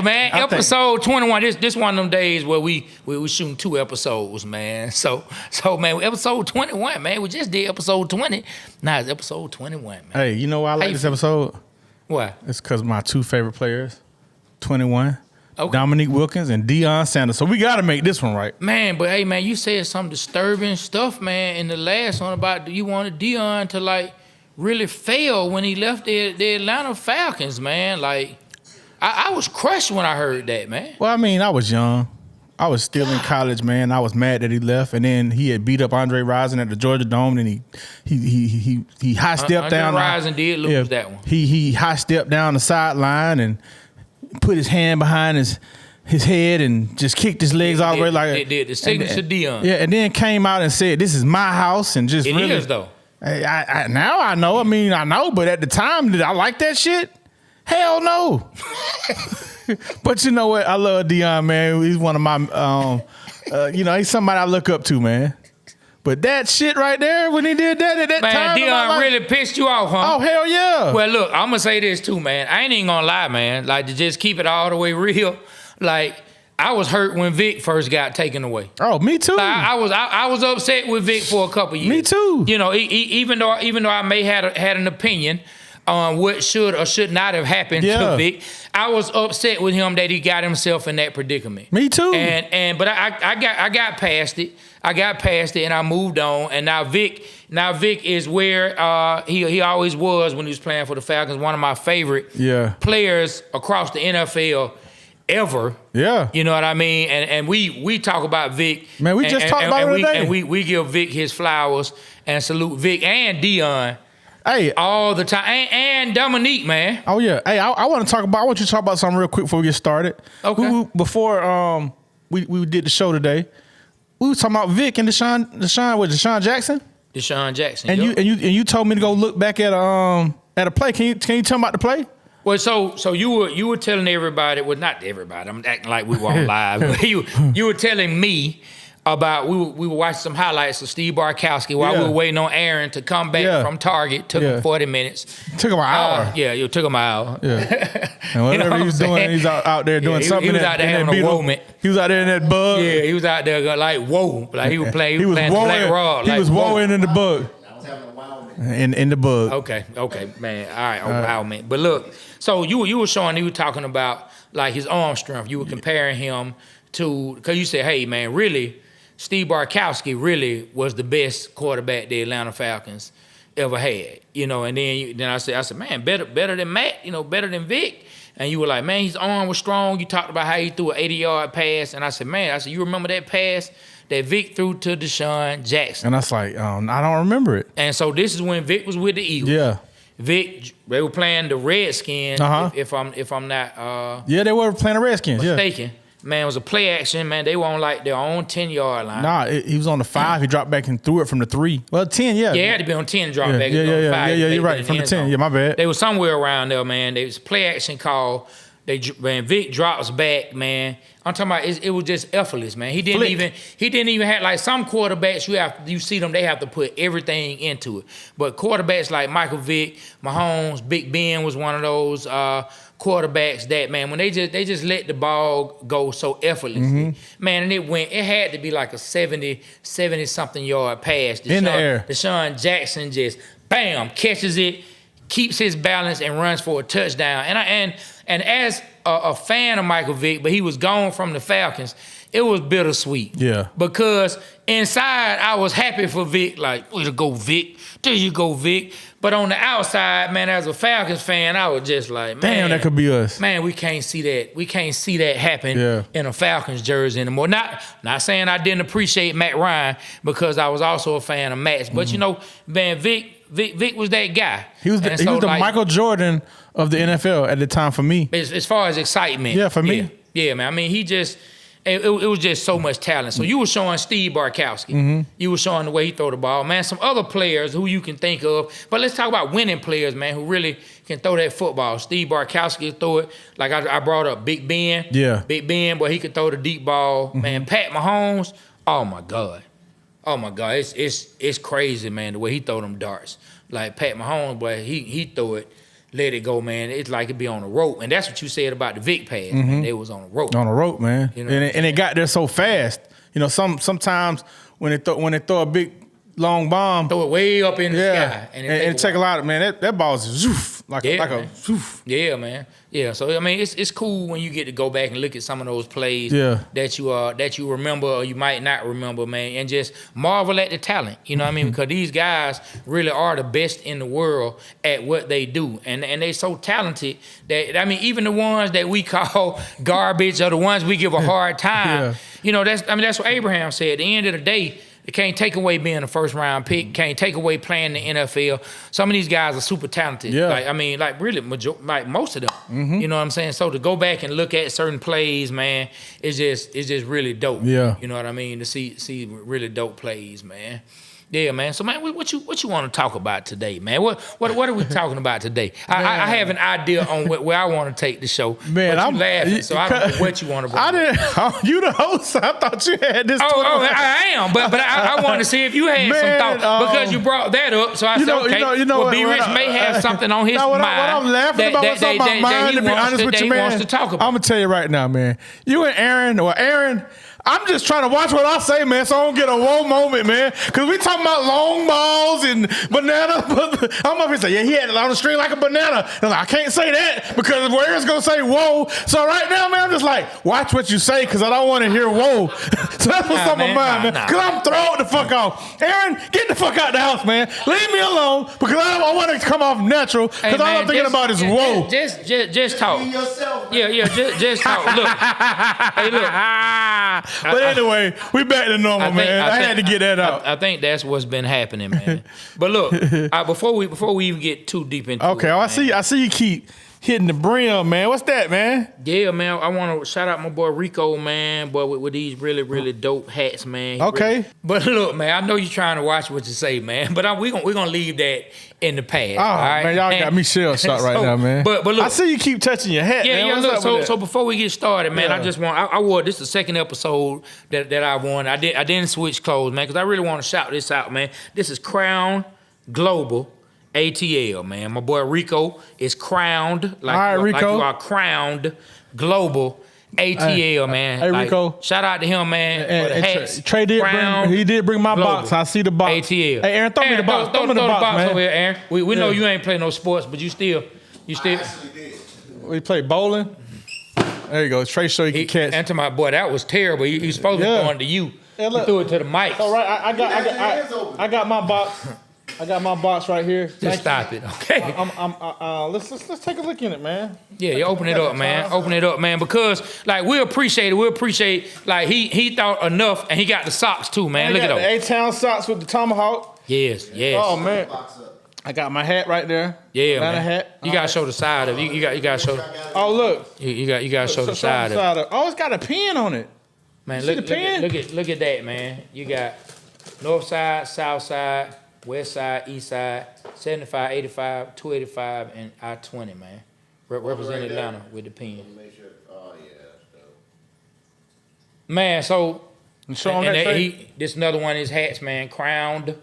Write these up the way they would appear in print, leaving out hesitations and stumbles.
back, man. Episode 21. This one of them days where we shooting 2 episodes, man. So man, episode 21, man. We just did episode 20. Now it's episode 21, man. Hey, you know why I like this episode? Why? It's because my 2 favorite players, 21. Okay. Dominique Wilkins and Deion Sanders. So we got to make this one right. Man, but hey, man, you said some disturbing stuff, man, in the last one about you wanted Deion to, like, really fail when he left the Atlanta Falcons, man. Like, I was crushed when I heard that, man. Well, I mean, I was young. I was still in college, man. I was mad that he left, and then he had beat up Andre Rison at the Georgia Dome, and he high stepped down. Andre Rison did lose that one. He high stepped down the sideline and put his hand behind his head and just kicked his legs all the way like it did. The signature Deion. Yeah, and then came out and said, "This is my house," and just it really is though. Now I know. I mean, I know, but at the time, did I like that shit? Hell no. But you know what? I love Deion, man. He's one of my, he's somebody I look up to, man. But that shit right there, when he did that at that time. Man, Deion really pissed you off, huh? Oh, hell yeah. Well, look, I'm going to say this too, man. I ain't even going to lie, man. Like, to just keep it all the way real, like, I was hurt when Vic first got taken away. Oh, me too. Like, I was upset with Vic for a couple years. Me too. You know, even though I may had an opinion on what should or should not have happened to Vic, I was upset with him that he got himself in that predicament. Me too. But I got past it. I got past it and I moved on. And now Vic is where he always was when he was playing for the Falcons. One of my favorite players across the NFL ever. Yeah. You know what I mean? And we talk about Vic. Man, we just talked about it today. And we give Vic his flowers and salute Vic and Deion. Hey, all the time, and Dominique, man. Oh yeah. Hey, I want you to talk about something real quick before we get started. Okay. Before we did the show today, we were talking about Vic and Deshaun Jackson. Deshaun Jackson. And you told me to go look back at a play. Can you tell me about the play? Well, so you were telling everybody, well, not everybody. I'm acting like we were on live. But you were telling me about we were watching some highlights of Steve Bartkowski while we were waiting on Aaron to come back from Target. Took him 40 minutes. Took him an hour. It took him an hour. Yeah. And whatever he was doing, he's out there doing something. He was out there having a moment. He was out there in that bug. Yeah, he was out there like whoa, like he was playing. He was playing Black Rod. He was woeing in the bug. I was having a wild man. In the bug. Okay, man. All right, wild man. But look, so you were showing, you were talking about like his arm strength. You were comparing him to, because you said, hey man, really, Steve Bartkowski really was the best quarterback the Atlanta Falcons ever had, you know. And then I said, man, better than Matt, you know, better than Vic. And you were like, man, his arm was strong. You talked about how he threw an 80-yard pass, and I said, you remember that pass that Vic threw to Deshaun Jackson? And I was like, I don't remember it. And so this is when Vic was with the Eagles. Yeah. Vic, they were playing the Redskins. If I'm not they were playing the Redskins. Mistaken. Yeah. Man, it was a play action, man. They were on like their own 10-yard line. Nah, he was on the 5. He dropped back and threw it from the 3. Well, 10, yeah. Yeah, it had to be on 10 drop back. Yeah, you're right. From the 10. Yeah, my bad. They were somewhere around there, man. There was a play action call. Vic drops back, man. I'm talking about it was just effortless, man. He didn't even have, like, some quarterbacks, you see them, they have to put everything into it. But quarterbacks like Michael Vick, Mahomes, Big Ben was one of those quarterbacks that, man, when they just let the ball go so effortlessly, man, and it had to be like a 70 something yard pass. In the air. Deshaun Jackson just bam, catches it, keeps his balance and runs for a touchdown. And as a fan of Michael Vick, but he was gone from the Falcons, it was bittersweet. Yeah. Because inside I was happy for Vic, like, way to go, Vic. There you go, Vic. But on the outside, man, as a Falcons fan, I was just like, man, damn, that could be us. Man, we can't see that. We can't see that happen in a Falcons jersey anymore. Not saying I didn't appreciate Matt Ryan, because I was also a fan of Matt's. But you know, man, Vic was that guy. He was the Michael Jordan of the NFL at the time for me. As far as excitement. Yeah, for me. Yeah, man. I mean, it was just so much talent. So you were showing Steve Bartkowski. You were showing the way he throw the ball. Man, some other players who you can think of. But let's talk about winning players, man, who really can throw that football. Steve Bartkowski throw it. Like I brought up Big Ben. Yeah. Big Ben, boy, he could throw the deep ball. Man, Pat Mahomes, oh my God. It's crazy, man, the way he throw them darts. Like Pat Mahomes, boy, he throw it. let it go, man. It's like it be on a rope, and that's what you said about the Vic pass. Man. They was on a rope. On a rope, man. You know and it got there so fast. You know, sometimes when they throw a big long bomb, throw it way up in the sky, and it take a lot of man. That ball is zoof, like a zoof. Yeah, man. Yeah, so I mean, it's cool when you get to go back and look at some of those plays that you remember or you might not remember, man, and just marvel at the talent. You know what I mean? Because these guys really are the best in the world at what they do, and they so talented that I mean, even the ones that we call garbage or the ones we give a hard time. You know, that's what Abraham said. At the end of the day, it can't take away being a first round pick. Can't take away playing in the NFL. Some of these guys are super talented. Yeah. Like I mean, like really, like most of them. You know what I'm saying? So to go back and look at certain plays, man, it's just really dope. Yeah. You know what I mean? To see really dope plays, man. Yeah, man. So, man, what you want to talk about today, man? What are we talking about today? I have an idea on where I want to take the show. Man, I'm laughing, so I don't know what you want to bring. I didn't. You the host. I thought you had this. I am, but I wanted to see if you had some thoughts because you brought that up. So I said, okay, well, B. Rich may have something on his mind. What I'm laughing about, what's on my mind, to be honest with you, man, wants to talk about. I'm gonna tell you right now, man. You and Aaron. I'm just trying to watch what I say, man, so I don't get a whoa moment, man. Because we talking about long balls and banana. I'm up here saying, yeah, he had it on the string like a banana. And I'm like, I can't say that because Aaron's going to say whoa. So right now, man, I'm just like, watch what you say because I don't want to hear whoa. So that's what's on my mind, man. Because I'm throwing the fuck off. Aaron, get the fuck out the house, man. Leave me alone because I want it to come off natural because all I'm thinking about is whoa. Just talk. Yeah, just talk. Look. Hey, look. But anyway, we back to normal, man. I had to get that out. I think that's what's been happening, man. But look, before we even get too deep into it, I see you keep hitting the brim, man. What's that, man? Yeah, man. I want to shout out my boy Rico, man. Boy, with these really, really dope hats, man. Okay. But look, man, I know you're trying to watch what you say, man. But we're gonna leave that in the past. Oh, all right? man, y'all got me shell shocked right now, man. But look, I see you keep touching your hat, man. Yeah, What's look. So before we get started, man, I just want I wore this is the second episode that I won. I didn't switch clothes, man, because I really want to shout this out, man. This is Crown Global ATL, man. My boy Rico is crowned like you are crowned Global ATL, man. Hey, Rico. Shout out to him, man. And Trey did bring my box. I see the box. ATL. Hey, Aaron, throw me the box. Throw me the box, man. over here, Aaron. We know you ain't play no sports, but you still. I actually did. We play bowling. There you go. Trey show you can catch. And to my boy, that was terrible. He's supposed to be throwing to you. Yeah, he threw it to the mic. All right, I got my box. I got my box right here. Just stop it, okay? Let's take a look in it, man. Yeah, you open it up, man. Open it up, man. Because like we appreciate it. We appreciate like he thought enough, and he got the socks too, man. Look at those. The A-Town socks with the tomahawk. Yes. Oh man. I got my hat right there. Yeah, man. Hat. You gotta show the side of it. You gotta show. Oh look. You gotta show the side of it. Oh, it's got a pin on it. Man, look at that, man. You got north side, south side, west side, east side, 75, 85, 285, and I-20, man. Represent Atlanta with the pin. Oh, yeah, that's dope. Man, so this this another one of his hats, man. Crowned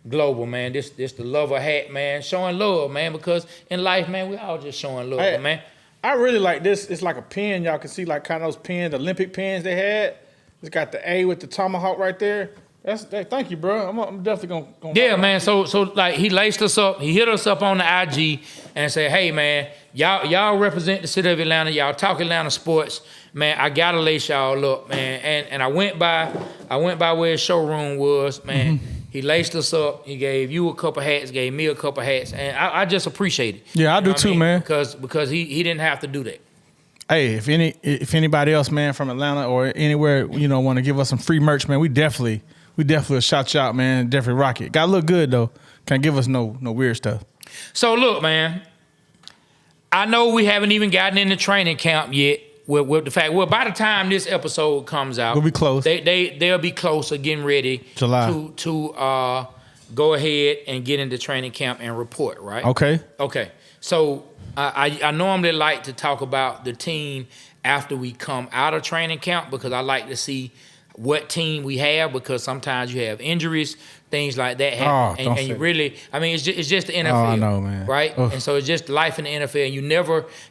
Global, man. This the lover hat, man. Showing love, man, because in life, man, we all just showing love, man. I really like this. It's like a pin. Y'all can see like kind of those pins, Olympic pins they had. It's got the A with the tomahawk right there. Thank you, bro. I'm definitely gonna yeah, man. So like he laced us up. He hit us up on the IG and said, "Hey, man, y'all represent the city of Atlanta. Y'all talk Atlanta sports, man. I gotta lace y'all up, man." And I went by where his showroom was, man. Mm-hmm. He laced us up. He gave you a couple hats, gave me a couple hats, and I just appreciate it. Yeah, I do too, man. Because he didn't have to do that. Hey, if anybody else, man, from Atlanta or anywhere, want to give us some free merch, man, we definitely will shout you out, man. Definitely rock it. Gotta look good though. Can't give us no weird stuff. So look, man. I know we haven't even gotten into training camp yet. With the fact, by the time this episode comes out, we'll be close. They'll be closer, getting ready July. to go ahead and get into training camp and report. Right? Okay. So I normally like to talk about the team after we come out of training camp because I like to see what team we have, because sometimes you have injuries, things like that happen, and you really, I mean, it's just the NFL, I know, man. right? And so it's just life in the NFL, and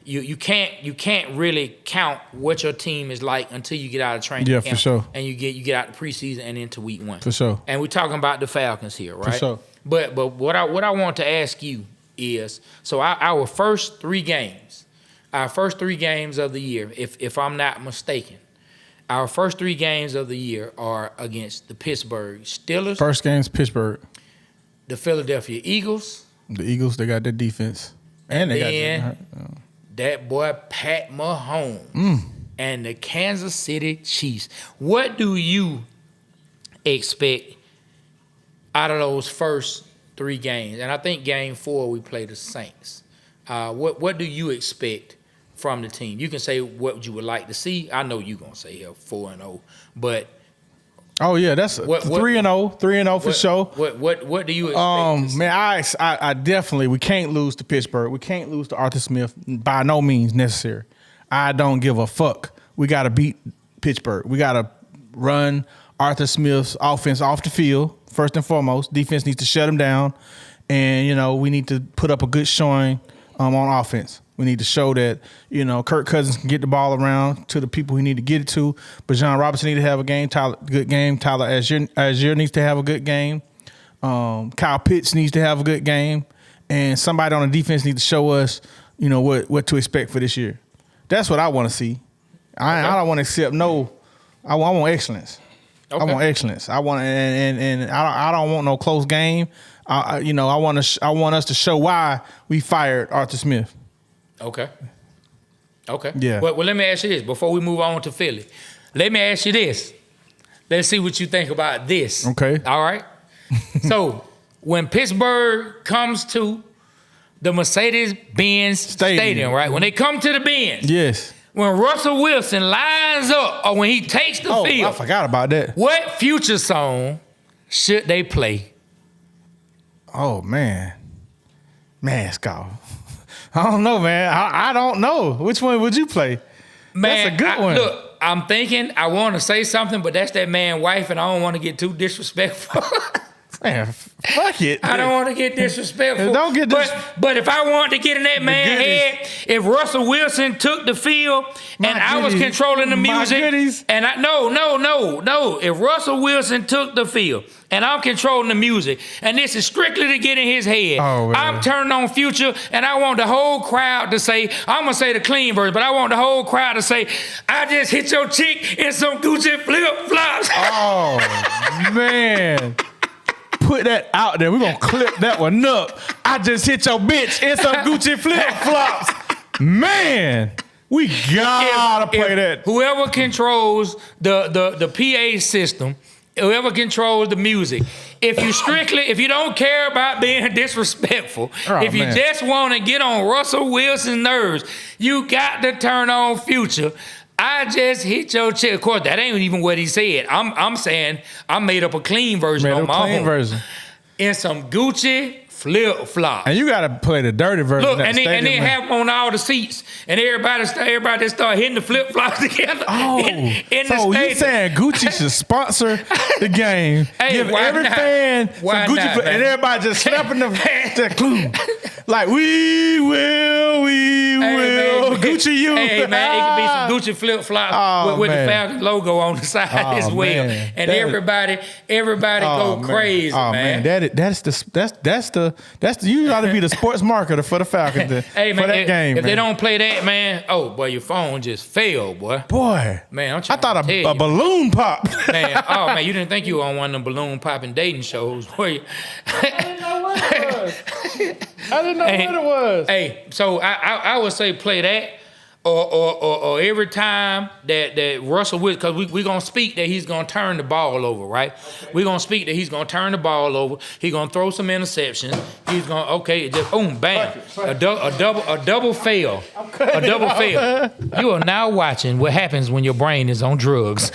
you can't really count what your team is like until you get out of training camp, for sure, and you get out the preseason and into week 1, for sure. And we're talking about the Falcons here, right? For sure. But what I want to ask you is, so our first 3 games of the year, if I'm not mistaken, our first 3 games of the year are against the Pittsburgh Steelers. First game's Pittsburgh. The Philadelphia Eagles. The Eagles, they got their defense. And they got that boy Pat Mahomes and the Kansas City Chiefs. What do you expect out of those first 3 games? And I think game 4 we play the Saints. What do you expect from the team? You can say what you would like to see. I know you're gonna say 4-0, but that's 3-0, 3-0 for sure. What do you expect? Man, I definitely, we can't lose to Pittsburgh. We can't lose to Arthur Smith. By no means necessary. I don't give a fuck. We got to beat Pittsburgh. We got to run Arthur Smith's offense off the field first and foremost. Defense needs to shut him down, and we need to put up a good showing on offense. We need to show that, Kirk Cousins can get the ball around to the people he need to get it to. But John Robinson needs to have a good game. Tyler Algier needs to have a good game. Kyle Pitts needs to have a good game. And somebody on the defense needs to show us, what to expect for this year. That's what I want to see. I don't want to accept I want excellence. Okay. I want excellence. I want and I don't want no close game. I want us to show why we fired Arthur Smith. Okay. Yeah. Well, let me ask you this before we move on to Philly. Let me ask you this. Let's see what you think about this. Okay. All right. So when Pittsburgh comes to the Mercedes-Benz Stadium, right? When they come to the Benz. Yes. When Russell Wilson lines up or when he takes the field. I forgot about that. What future song should they play? Oh, man. Scott. I don't know, man. I don't know. Which one would you play? Man, that's a good one. Look, I'm thinking I want to say something, but that's that man's wife, and I don't want to get too disrespectful. Man, fuck it. I don't want to get disrespectful. Don't get But if I wanted to get in that man's head, if Russell Wilson took the field and I was controlling the music, and no. If Russell Wilson took the field and I'm controlling the music, and this is strictly to get in his head, I'm turning on Future, and I want the whole crowd to say, I'm gonna say the clean version, but I want the whole crowd to say, I just hit your chick in some Gucci flip flops. Oh man. Put that out there. We're going to clip that one up. I just hit your bitch in some Gucci flip-flops. Man, we got to play that. Whoever controls the PA system, whoever controls the music, if you don't care about being disrespectful, if you just want to get on Russell Wilson's nerves, you got to turn on Future. I just hit your chick. Of course, that ain't even what he said. I'm saying I made up a clean version on my own. Version. In some Gucci flip-flops. And you got to play the dirty version. Look, and then have them on all the seats. And everybody just start hitting the flip-flops together. Oh, in the so you saying Gucci should sponsor the game. Hey, give every fan some Gucci flip, and everybody just slapping the clue. Like, we will. Man, Gucci you. Hey, man, it could be some Gucci flip-flops with the Falcon logo on the side as well. Man. And everybody go crazy, man. That's you got to be the sports marketer for the Falcons for that game. If they don't play that, man, boy, your phone just failed, boy. Man, I thought a balloon pop. Man, you didn't think you were on one of them balloon popping dating shows, were you? I didn't know what it was. Hey, so I would say play that, or every time that Russell Wilson, because we're going to speak that he's going to turn the ball over, right? Okay. We're going to speak that he's going to turn the ball over. He's going to throw some interceptions. He's going to, just boom, bam. A double fail. A double fail. You are now watching what happens when your brain is on drugs.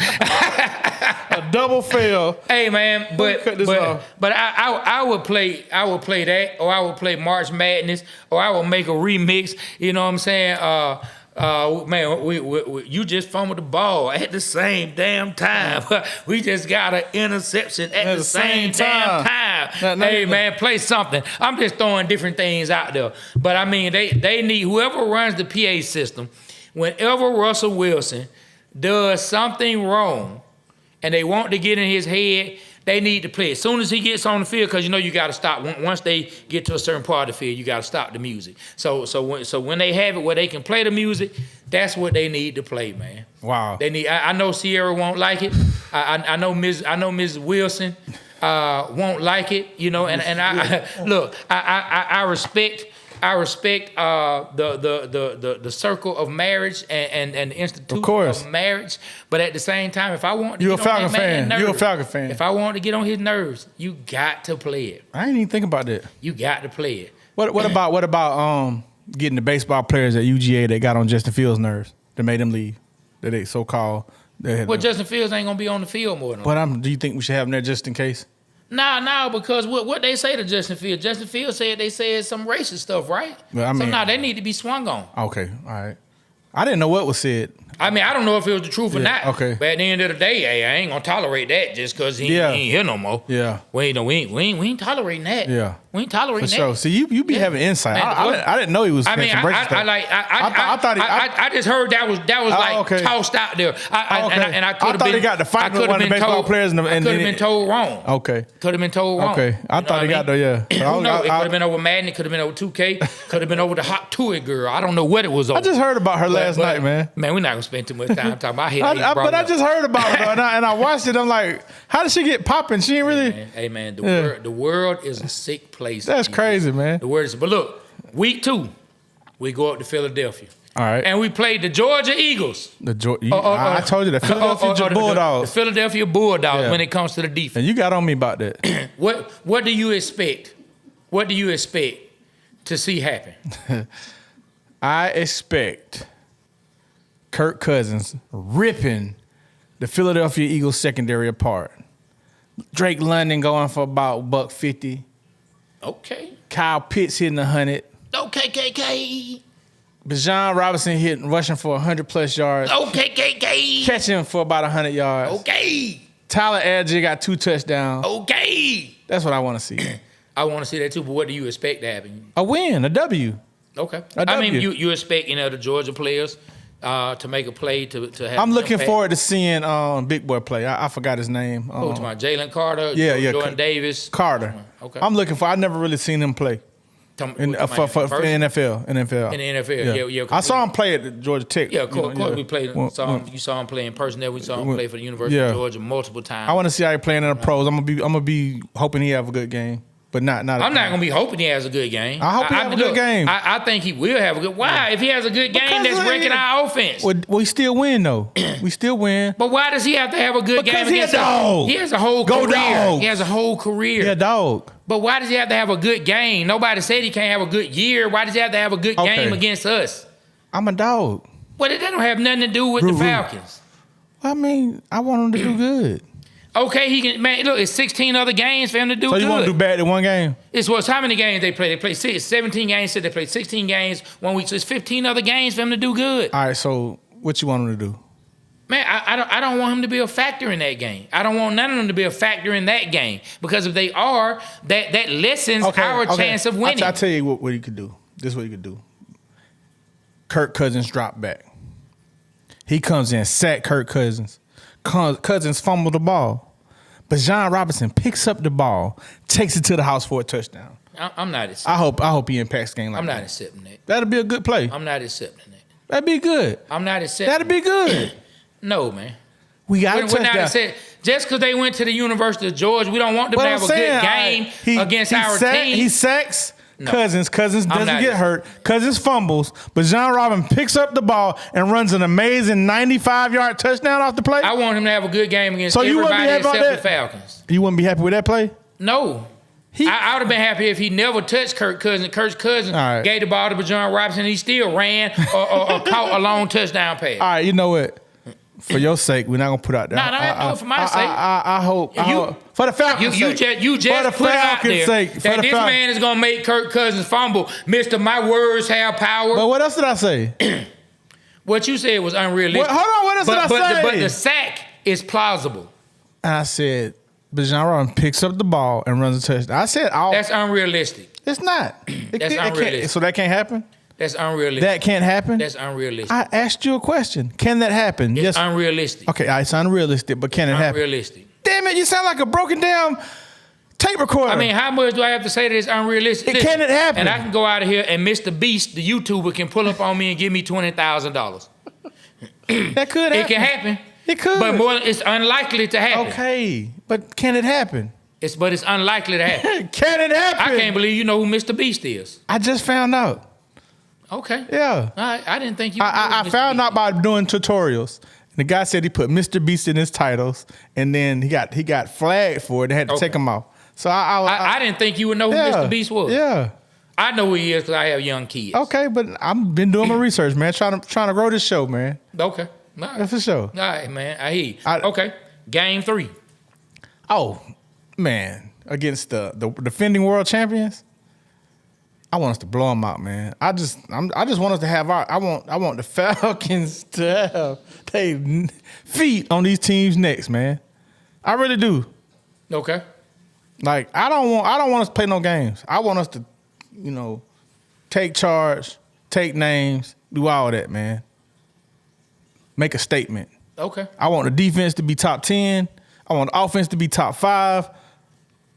A double fail. Hey man, but I would play that, or I would play March Madness, or I would make a remix. You know what I'm saying? Man, you just fumbled the ball at the same damn time. We just got an interception at the same damn time. Hey, man, play something. I'm just throwing different things out there. But, I mean, they need whoever runs the PA system, whenever Russell Wilson does something wrong and they want to get in his head, they need to play. As soon as he gets on the field, because you know you got to stop. Once they get to a certain part of the field, you got to stop the music. So when they have it where they can play the music, that's what they need to play, man. Wow. They need. I know Sierra won't like it. I know Ms. Wilson won't like it. You know, and I look. I respect. The circle of marriage and the institute of marriage, but at the same time, if I want to You're a Falcon fan. You're a Falcon fan. If I want to get on his nerves, you got to play it. I ain't even think about that. You got to play it. What about getting the baseball players at UGA that got on Justin Fields' nerves that made him leave? That they so-called. Justin Fields ain't gonna be on the field more than. But do you think we should have him there just in case? No, because what they say to Justin Fields? Justin Fields said some racist stuff, right? Well, I mean, so they need to be swung on. Okay, all right. I didn't know what was said. I mean, I don't know if it was the truth or not. Okay. But at the end of the day, hey, I ain't gonna tolerate that just because he ain't here no more. Yeah. We ain't tolerating that. Yeah. We ain't tolerating that. For sure. See, you be having insight. Man, I didn't know he was. I mean, I just heard that was tossed out there. I thought he got to fight with one of the baseball players. I could have been told wrong. Okay. Could have been told wrong. Okay. I thought he got there. Yeah. Who knows? It could have been over Madden. It could have been over 2K. Could have been over the Hot Toy girl. I don't know what it was over. I just heard about her last night, man. Man, we're not gonna spend too much time talking about her. But I just heard about her, and I watched it. I'm like, how did she get popping? She ain't really. Hey man, the world is a sick place. That's crazy, man. The word is. But look, week 2, we go up to Philadelphia. All right. And we played the Georgia Eagles. I told you the Philadelphia Bulldogs. The Philadelphia Bulldogs when it comes to the defense. And you got on me about that. What do you expect? What do you expect to see happen? I expect Kirk Cousins ripping the Philadelphia Eagles secondary apart. Drake London going for about $150. Okay. Kyle Pitts hitting 100. Okay, KK. Bijan Robinson rushing for 100+ yards. Okay, KK. Catching for about 100 yards. Okay. Tyler Algier got 2 touchdowns. Okay. That's what I want to see. I want to see that too, but what do you expect to happen? A win, a W. Okay. A W. I mean, you expect, the Georgia players to make a play to have. I'm looking forward to seeing Big Boy play. I forgot his name. Jalen Carter. Yeah. Jordan Davis. Carter. Okay. I'm looking for. I've never really seen him play. For NFL. In the NFL, yeah. I saw him play at Georgia Tech. Yeah, of course. We played. You saw him play in person there. We saw him play for the University of Georgia multiple times. I want to see how he playing in the pros. I'm gonna be hoping he have a good game. But not. I'm not gonna be hoping he has a good game. I hope he have a good game. I think he will have a good. Why? If he has a good game, that's wrecking our offense. Well, we still win though. We still win. But why does he have to have a good game? Because he a dog. He has a whole career. Dogs. He has a whole career. Yeah, dog. But why does he have to have a good game? Nobody said he can't have a good year. Why does he have to have a good game against us? I'm a dog. Well, that don't have nothing to do with the Falcons. I mean, I want him to do good. Okay, he can. Man, look, it's 16 other games for him to do good. So you want to do bad in one game? It's how many games they play? They play 17 games. So they play 16 games 1 week. So it's 15 other games for him to do good. All right. So what you want him to do? Man, I don't want him to be a factor in that game. I don't want none of them to be a factor in that game because if they are, that lessens our chance of winning. I'll tell you what he could do. This is what he could do. Kirk Cousins drop back. He comes in, sack Kirk Cousins. Cousins fumble the ball. But Bijan Robinson picks up the ball, takes it to the house for a touchdown. I'm not accepting I hope he impacts the game like that. I'm not accepting that. That'll be a good play. I'm not accepting that. That'd be good. I'm not accepting That'd be good. No, man. We got to touchdown. Just because they went to the University of Georgia, we don't want them to have a good game against our team. He sacks Cousins. Cousins doesn't get hurt. Cousins fumbles. But Bijan Robinson picks up the ball and runs an amazing 95-yard touchdown off the play. I want him to have a good game against everybody except the Falcons. You wouldn't be happy with that play? No. I would have been happy if he never touched Kirk Cousins. Kirk Cousins gave the ball to Bijan Robinson and he still ran or caught a long touchdown pass. All right, you know what? For your sake, we're not gonna put out there. No, for my sake. I hope. For the Falcons' sake. You just put it out there that this man is gonna make Kirk Cousins fumble. Mr. My words have power. But what else did I say? What you said was unrealistic. Hold on, what else did I say? But the sack is plausible. And I said, Bijan Robinson picks up the ball and runs a touchdown. I said, that's unrealistic. It's not. That's unrealistic. So that can't happen? That's unrealistic. That can't happen? That's unrealistic. I asked you a question. Can that happen? It's unrealistic. Okay, it's unrealistic, but can it happen? Unrealistic. Damn it, you sound like a broken down tape recorder. I mean, how much do I have to say that it's unrealistic? Can it happen? And I can go out of here and Mr. Beast, the YouTuber, can pull up on me and give me $20,000. That could happen. It can happen. It could. But it's unlikely to happen. Okay, but can it happen? It's unlikely to happen. Can it happen? I can't believe you know who Mr. Beast is. I just found out. Okay. Yeah. I didn't think you I found out by doing tutorials. The guy said he put Mr. Beast in his titles, and then he got flagged for it. They had to take him off. So I didn't think you would know who Mr. Beast was. Yeah. I know who he is because I have young kids. Okay, but I've been doing my research, man. Trying to grow this show, man. Okay. All right. That's for sure. All right, man. I hear you. Okay. Game 3. Oh, man. Against the defending world champions. I want us to blow them out, man. I just want us to have I want the Falcons to have their feet on these teams' necks, man. I really do. Okay. Like I don't want us to play no games. I want us to, take charge, take names, do all that, man. Make a statement. Okay. I want the defense to be top 10. I want the offense to be top 5.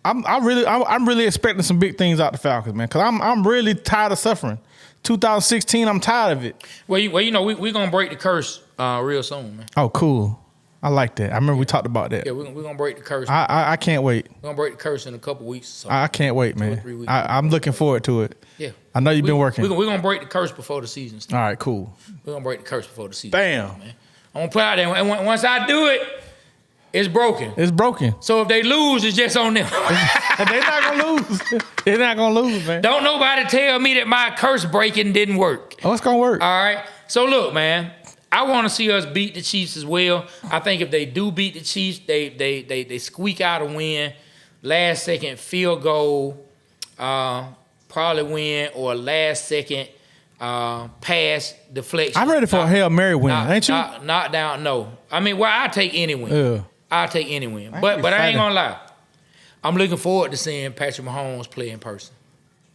I'm really expecting some big things out the Falcons, man, because I'm really tired of suffering. 2016, I'm tired of it. Well, we're gonna break the curse real soon, man. Oh, cool. I like that. I remember we talked about that. Yeah, we're gonna break the curse. I can't wait. We're gonna break the curse in a couple weeks. So I can't wait, man. 2 or 3 weeks. I'm looking forward to it. Yeah. I know you've been working. We're gonna break the curse before the season starts. All right, cool. We're gonna break the curse before the season. Bam. starts, man. I'm gonna put out there, and once I do it, it's broken. It's broken. So if they lose, it's just on them. They're not gonna lose. They're not gonna lose, man. Don't nobody tell me that my curse breaking didn't work. Oh, it's gonna work. All right. So look, man, I want to see us beat the Chiefs as well. I think if they do beat the Chiefs, they squeak out a win, last second field goal, probably win, or last second pass deflection. I'm ready for a Hail Mary win, ain't you? Knock down, no. I mean, well, I take any win. Yeah. I'll take any win. But I ain't gonna lie. I'm looking forward to seeing Patrick Mahomes play in person.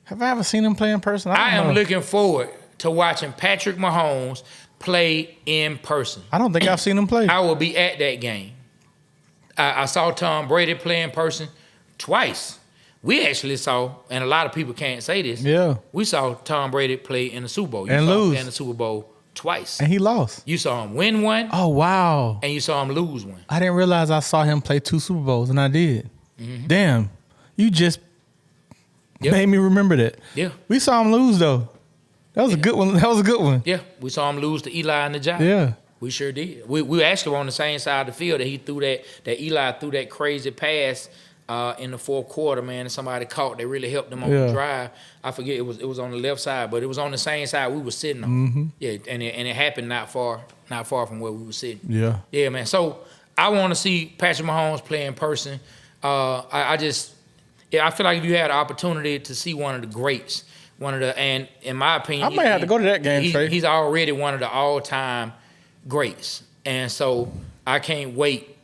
Have I ever seen him play in person? I don't am know. looking forward to watching Patrick Mahomes play in person. I don't think I've seen him play. I will be at that game. I saw Tom Brady play in person twice. We actually saw, and a lot of people can't say this. Yeah. We saw Tom Brady play in the Super Bowl. And saw him lose. play in the Super Bowl twice. And he lost. You saw him win one, Oh, wow. and you saw him lose one. I didn't realize I saw him play 2 Super Bowls, and I did. Damn. You just made me remember that. Yeah. We saw him lose, though. That was a good one. That was a good one. Yeah, we saw him lose to Eli and the Giants. Yeah. We sure did. We actually were on the same side of the field that he threw that Eli threw that crazy pass in the fourth quarter, man, and somebody caught. They really helped them on the drive. I forget, it was on the left side, but it was on the same side we were sitting on. Yeah, and it happened not far from where we were sitting. Yeah. Yeah, man. So I want to see Patrick Mahomes play in person. I feel like if you had the opportunity to see one of the greats, and in my opinion, I might have to go to that game, Trey. He's already one of the all-time greats, and so I can't wait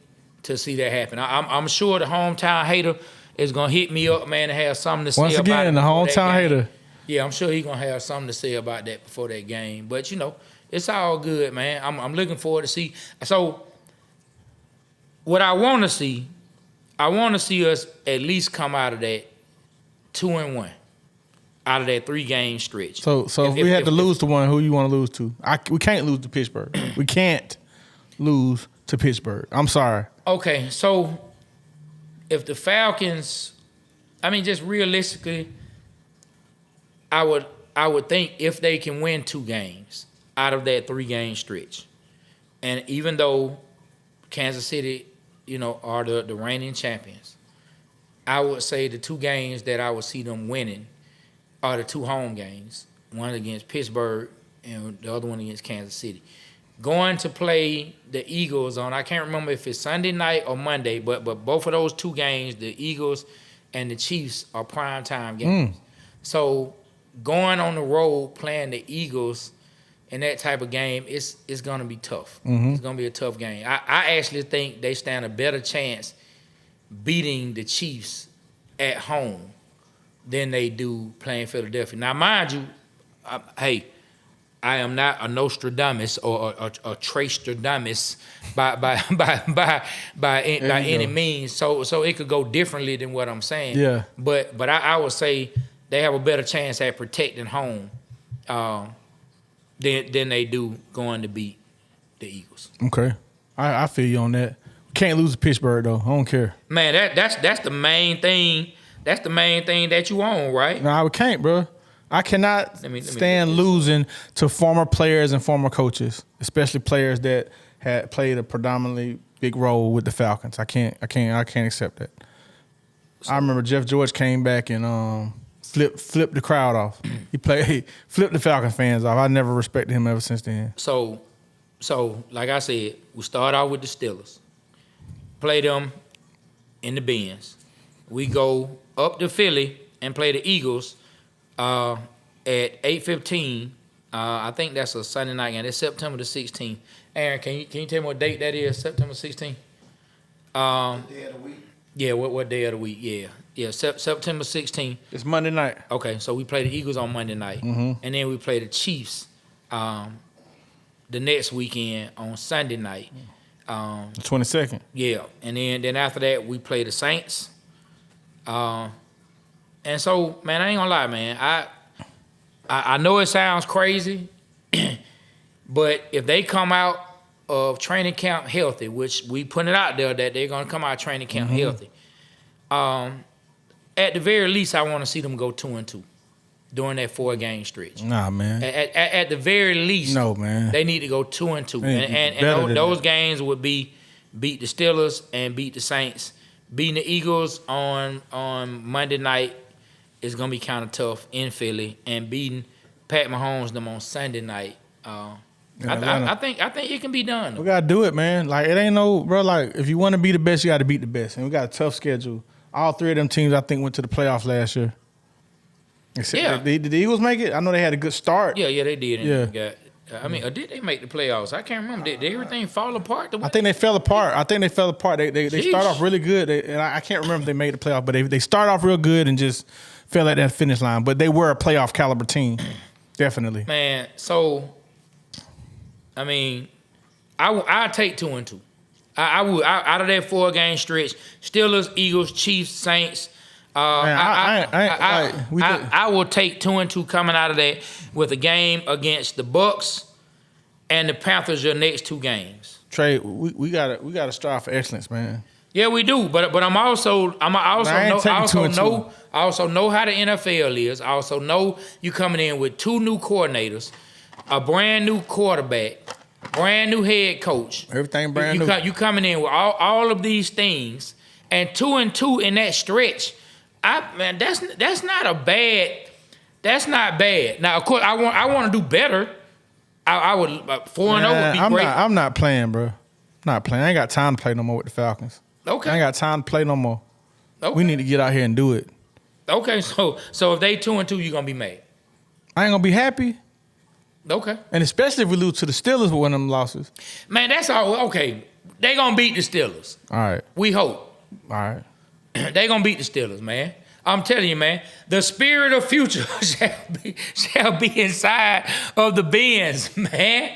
to see that happen. I'm sure the hometown hater is gonna hit me up, man, and have something to say Once about again, it the before that hometown game. hater. Yeah, I'm sure he's gonna have something to say about that before that game. But it's all good, man. I'm looking forward to see. So what I want to see us at least come out of that 2-1, out of that 3-game stretch. So if we had to lose to one, who you want to lose to? We can't lose to Pittsburgh. We can't lose to Pittsburgh. I'm sorry. Okay, so if the Falcons, I mean, just realistically, I would think if they can win 2 games out of that 3-game stretch, and even though Kansas City, are the reigning champions, I would say the 2 games that I would see them winning are the 2 home games, one against Pittsburgh and the other one against Kansas City. Going to play the Eagles on, I can't remember if it's Sunday night or Monday, but both of those 2 games, the Eagles and the Chiefs, are primetime games. So going on the road playing the Eagles in that type of game, it's gonna be tough. It's gonna be a tough game. I actually think they stand a better chance beating the Chiefs at home than they do playing Philadelphia. Now, mind you, I am not a Nostradamus or a Treystradamus by any means. So it could go differently than what I'm saying. Yeah. But I would say they have a better chance at protecting home than they do going to beat the Eagles. Okay. I feel you on that. Can't lose to Pittsburgh though. I don't care. Man, that's the main thing. That's the main thing that you own, right? No, I can't, bro. I cannot Let me stand losing to former players and former coaches, especially players that had played a predominantly big role with the Falcons. I can't accept that. I remember Jeff George came back and flipped the crowd off. He flipped the Falcons fans off. I never respected him ever since then. So like I said, we start out with the Steelers, play them in the Benz. We go up to Philly and play the Eagles at 8:15. I think that's a Sunday night game. It's September the 16th. Aaron, can you tell me what date that is? September 16th. Day of the week. Yeah, what day of the week? Yeah. September 16th. It's Monday night. Okay, so we play the Eagles on Monday night, and then we play the Chiefs the next weekend on Sunday night. The 22nd. Yeah, and then after that we play the Saints. And so, man, I ain't gonna lie, man. I know it sounds crazy, but if they come out of training camp healthy, which we put it out there that they're gonna come out of training camp healthy, at the very least, I want to see them go 2-2 during that 4-game stretch. Nah, man. At the very least, No, man. they need to go 2-2, and better than those that. games would be beat the Steelers and beat the Saints. Beating the Eagles on Monday night is gonna be kind of tough in Philly, and beating Pat Mahomes them on Sunday night. I think it can be done. We gotta do it, man. Like it ain't no, bro. Like if you want to be the best, you got to beat the best, and we got a tough schedule. All 3 of them teams, I think, went to the playoffs last year. Yeah. Did the Eagles make it? I know they had a good start. Yeah, they did. Yeah. Did they make the playoffs? I can't remember. Did everything fall apart? I think they fell apart. They start off really good, and I can't remember if they made the playoff, but they start off real good and just fell at that finish line. But they were a playoff caliber team, definitely. Man, so I mean, I'd take 2-2. I would out of that 4-game stretch. Steelers, Eagles, Chiefs, Saints. I will take 2-2 coming out of that with a game against the Bucks and the Panthers. Your next 2 games. Trey, we gotta strive for excellence, man. Yeah, we do. But I also know how the NFL is. I also know you coming in with 2 new coordinators, a brand new quarterback, brand new head coach. Everything brand new. You coming in with all of these things, and 2-2 in that stretch. That's not a bad. That's not bad. Now, of course, I want to do better. I would 4-0 would be great. I'm not playing, bro. Not playing. I ain't got time to play no more with the Falcons. Okay. I ain't got time to play no more. Okay. We need to get out here and do it. Okay, so if they 2-2, you gonna be mad. I ain't gonna be happy. Okay. And especially if we lose to the Steelers with one of them losses. Man, that's all. Okay, they gonna beat the Steelers. All right. We hope. All right. They gonna beat the Steelers, man. I'm telling you, man. The spirit of future shall be inside of the Benz, man.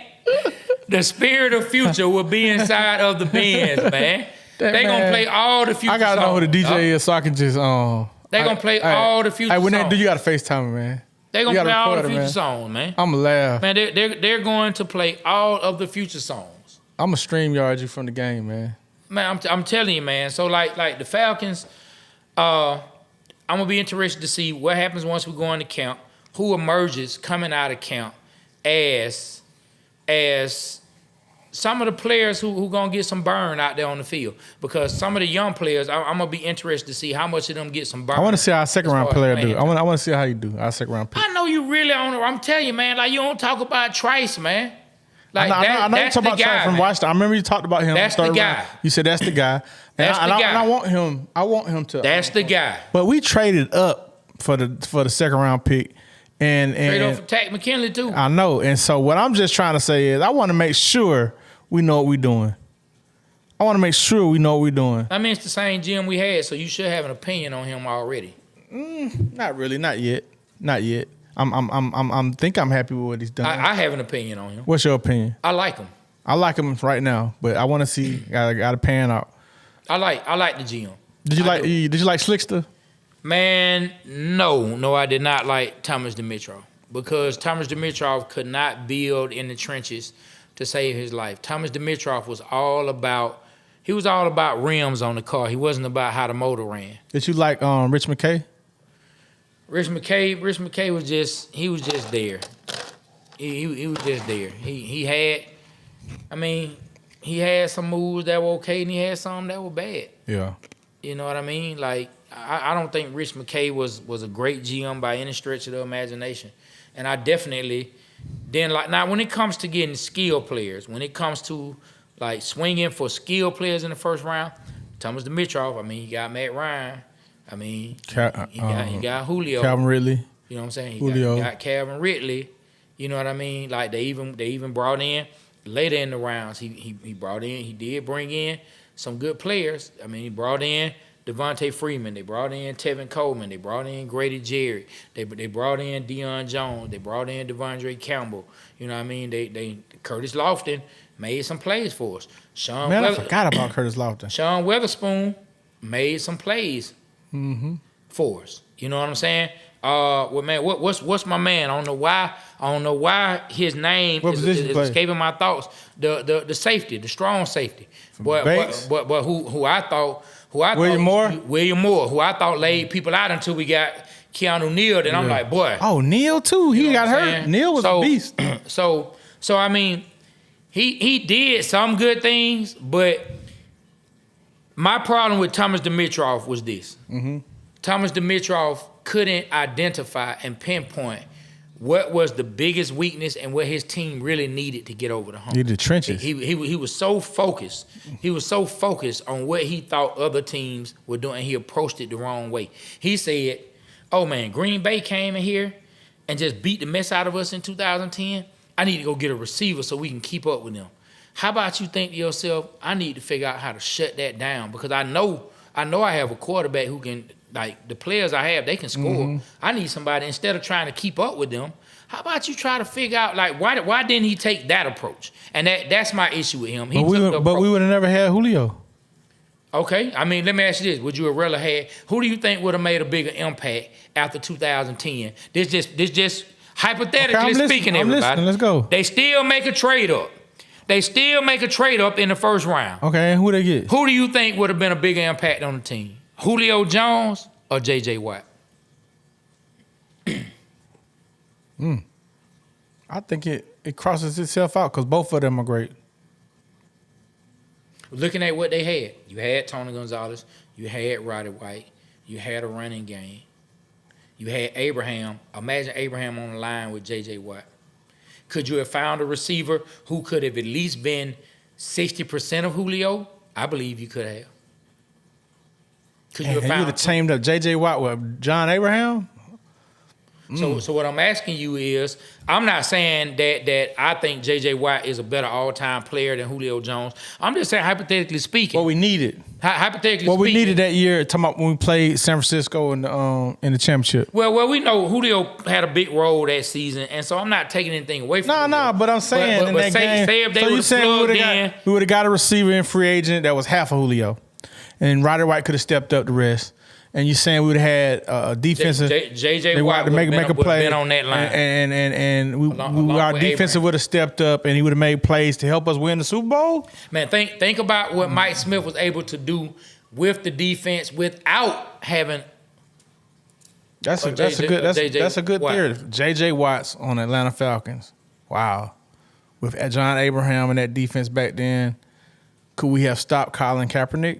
The spirit of future will be inside of the Benz, man. They gonna play all the future songs. I gotta know who the DJ is so I can just They gonna play all the future songs. Hey, when they do, you gotta FaceTime me, man. They gonna play all the future man. songs, man. I'ma laugh. Man, they're going to play all of the future songs. I'ma StreamYard you from the game, man. Man, I'm telling you, man. So like the Falcons, I'm gonna be interested to see what happens once we go into camp. Who emerges coming out of camp as some of the players who gonna get some burn out there on the field, because some of the young players, I'm gonna be interested to see how much of them get some burn. I want to see how our second round player do. I want to see how you do. Our second round pick. I know you really don't. I'm telling you, man. Like you don't talk about Trice, man. Like I know you that's talk the about guy from man. Washington. I remember you talked about him. That's the guy. Round. You said that's the guy. That's the guy. And I want him. I want him to. That's the guy. But we traded up for the second round pick, And Straight up for Tack McKinley too. I know. And so what I'm just trying to say is I want to make sure we know what we're doing. I want to make sure we know what we're doing. I mean, it's the same GM we had, so you should have an opinion on him already. Not really, not yet. I'm think I'm happy with what he's done. I have an opinion on him. What's your opinion? I like him. I like him right now, but I want to see. Got to pan out. I like the GM. Did you like Slickster? Man, no, I did not like Thomas Dimitrov because Thomas Dimitrov could not build in the trenches to save his life. Thomas Dimitrov was all about rims on the car. He wasn't about how the motor ran. Did you like Rich McKay? Rich McKay was just there. He was just there. He had some moves that were okay and he had some that were bad. Yeah. You know what I mean? Like I don't think Rich McKay was a great GM by any stretch of the imagination. And I definitely didn't like. Now, when it comes to getting skill players, when it comes to like swinging for skill players in the first round, Thomas Dimitrov, he got Matt Ryan. He got Julio. Calvin Ridley. You know what I'm saying? He got Calvin Ridley. You know what I mean? Like they even brought in later in the rounds. He did bring in some good players. He brought in Devontae Freeman. They brought in Tevin Coleman. They brought in Grady Jarrett. They brought in Deion Jones. They brought in Devondre Campbell. You know what I mean? They Curtis Lofton made some plays for us. I forgot about Curtis Lofton. Sean Weatherspoon made some plays for us. You know what I'm saying? What's my man? I don't know why his name is escaping my thoughts. The safety, the strong safety. But who I thought William Moore, who I thought laid people out until we got Keanu Neal. Then I'm like, boy. Oh, Neal too. He got hurt. Neal was a beast. So he did some good things, but my problem with Thomas Dimitrov was this. Thomas Dimitrov couldn't identify and pinpoint what was the biggest weakness and what his team really needed to get over the hump. Needed the trenches. He was so focused. He was so focused on what he thought other teams were doing. He approached it the wrong way. He said, oh man, Green Bay came in here and just beat the mess out of us in 2010. I need to go get a receiver so we can keep up with them. How about you think to yourself, I need to figure out how to shut that down because I know I have a quarterback who can, like the players I have, they can score. I need somebody, instead of trying to keep up with them, how about you try to figure out, like, why didn't he take that approach? And that's my issue with him. But we would have never had Julio. Okay. Let me ask you this. Would you have rather had, who do you think would have made a bigger impact after 2010? This just hypothetically speaking, everybody. Let's go. They still make a trade up. In the first round. Okay, who they get? Who do you think would have been a bigger impact on the team? Julio Jones or J.J. Watt? I think it crosses itself out because both of them are great. Looking at what they had, you had Tony Gonzalez, you had Roddy White, you had a running game, you had Abraham. Imagine Abraham on the line with J.J. Watt. Could you have found a receiver who could have at least been 60% of Julio? I believe you could have. Could you have found? You would have teamed up J.J. Watt with John Abraham? So what I'm asking you is, I'm not saying that I think J.J. Watt is a better all-time player than Julio Jones. I'm just saying, hypothetically speaking. What we needed. Hypothetically what speaking. We needed that year, talking about when we played San Francisco in the championship. Well, we know Julio had a big role that season, and so I'm not taking anything away from No, but I'm saying in that game. Say if they would have plugged in. We would have got a receiver in free agent that was half of Julio. And Roddy White could have stepped up the rest. And you're saying we would have had a defensive. J.J. Watt would have been on that line. And our defensive would have stepped up and he would have made plays to help us win the Super Bowl. Man, think about what Mike Smith was able to do with the defense without having. That's a good theory. J.J. Watts on Atlanta Falcons. Wow. With John Abraham and that defense back then, could we have stopped Colin Kaepernick?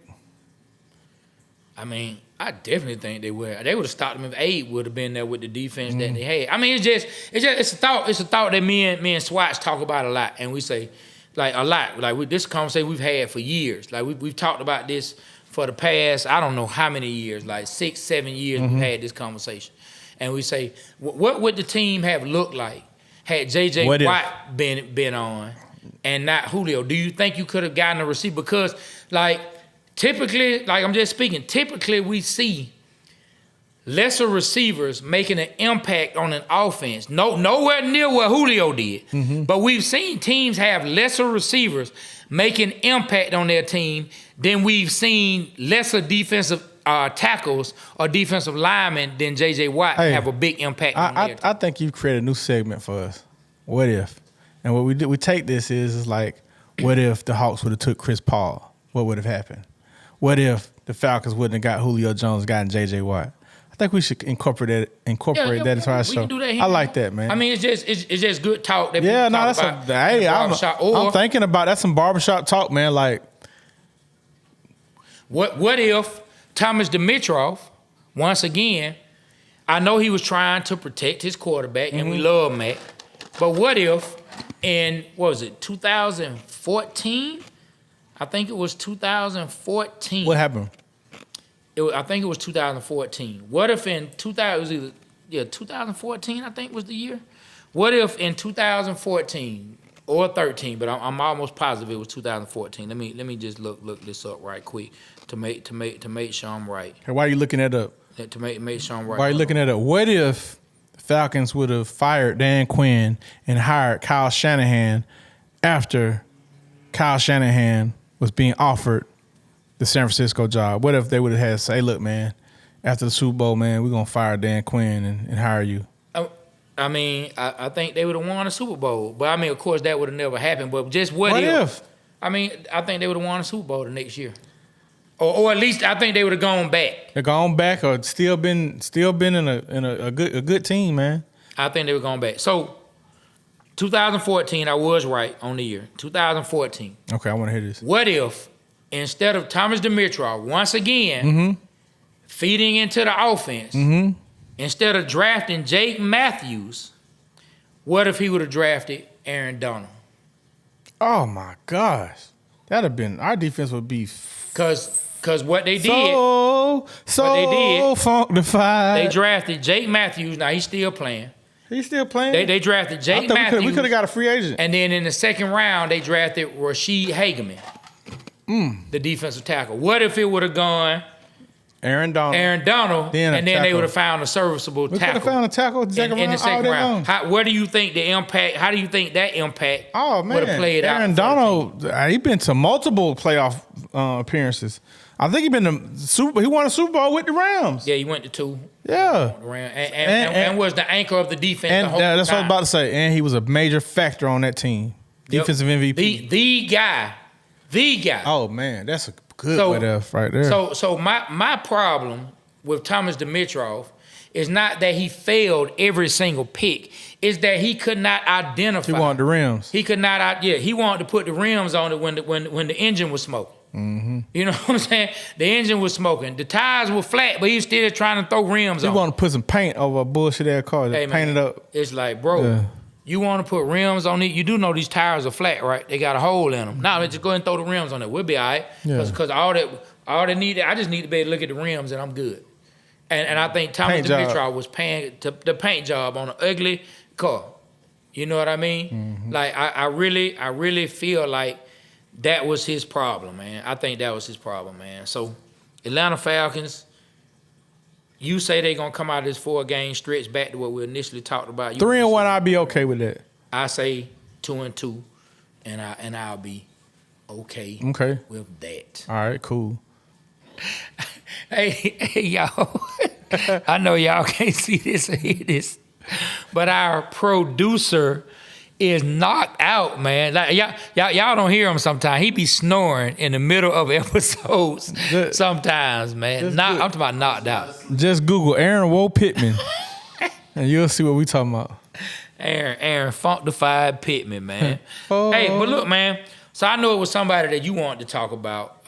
I definitely think they would. They would have stopped him if Abe would have been there with the defense that they had. It's a thought. It's a thought that me and Swatch talk about a lot, and we say like a lot. Like this conversation we've had for years. Like we've talked about this for the past, I don't know how many years, like 6-7 years we've had this conversation. and we say, what would the team have looked like had J.J. What if? Watt been on and not Julio? Do you think you could have gotten a receiver? Because, like, typically, like I'm just speaking, typically we see lesser receivers making an impact on an offense. Nowhere near what Julio did. Mm-hmm. But we've seen teams have lesser receivers making impact on their team than we've seen lesser defensive tackles or defensive linemen than J.J. Watt have a big impact on their team. I think you've created a new segment for us. What if? And what we take this is like, what if the Hawks would have took Chris Paul? What would have happened? What if the Falcons wouldn't have got Julio Jones, gotten J.J. Watt? I think we should incorporate that into our show. I like that, man. I mean, it's just good talk. That I'm thinking about that's some barbershop talk, man. Like, what if Thomas Dimitroff, once again, I know he was trying to protect his quarterback, and we love Matt, but what if in 2014? I think it was 2014. What happened? I think it was 2014. What if in 2014, I think was the year. What if in 2014 or 13, but I'm almost positive it was 2014. Let me just look this up right quick to make sure I'm right. Hey, why are you looking that up? To make sure I'm right. Why are you looking at it? What if the Falcons would have fired Dan Quinn and hired Kyle Shanahan after Kyle Shanahan was being offered the San Francisco job? What if they would have had to say, look, man, after the Super Bowl, man, we're going to fire Dan Quinn and hire you? I mean, I think they would have won a Super Bowl. But, I mean, of course, that would have never happened. But just what if? I mean, I think they would have won a Super Bowl the next year. Or at least I think they would have gone back. They're gone back or still been in a good team, man. I think they were going back. So, 2014, I was right on the year. 2014. Okay, I want to hear this. What if, instead of Thomas Dimitroff, once again, feeding into the offense, instead of drafting Jake Matthews, what if he would have drafted Aaron Donald? Oh, my gosh. That'd have been, our defense would be... Because what they did... what they did, funkified. They drafted Jake Matthews. Now, he's still playing. He's still playing? They drafted Jake Matthews. We could have got a free agent. And then in the second round, they drafted Rashid Hageman, the defensive tackle. What if it would have gone Aaron Donald, and then they would have found a serviceable tackle? We could have found a tackle in the second round. What do you think the impact? How do you think that impact would have played out? Aaron Donald, he's been to multiple playoff appearances. I think he won a Super Bowl with the Rams. Yeah, he went to 2. Yeah, and was the anchor of the defense. That's what I was about to say. And he was a major factor on that team. Defensive MVP. The guy. Oh man, that's a good what if right there. So my problem with Thomas Dimitroff is not that he failed every single pick. It's that he could not identify. He wanted the rims. He could not. He wanted to put the rims on it when the engine was smoking. Mm-hmm. You know what I'm saying? The engine was smoking. The tires were flat, but he was still trying to throw rims on. He wanted to put some paint over a bullshit ass car. Just paint it up. It's like, bro, you want to put rims on it? You do know these tires are flat, right? They got a hole in them. Now let's just go ahead and throw the rims on it. We'll be all right. Because all they need, I just need to be able to look at the rims and I'm good. And I think Thomas Dimitroff was paying the paint job on an ugly car. You know what I mean? Mm-hmm. Like I really feel like that was his problem, man. I think that was his problem, man. So, Atlanta Falcons, you say they're going to come out of this 4-game stretch back to what we initially talked about. 3-1, I'd be okay with that. I say 2-2, and I'll be okay with that. All right, cool. Hey, y'all. I know y'all can't see this or hear this, but our producer is knocked out, man. Like, y'all don't hear him sometimes. He be snoring in the middle of episodes sometimes, man. I'm talking about knocked out. Just Google Aaron Woe Pittman, and you'll see what we talking about. Aaron Funkified Pittman, man. Hey, but look, man. So I know it was somebody that you wanted to talk about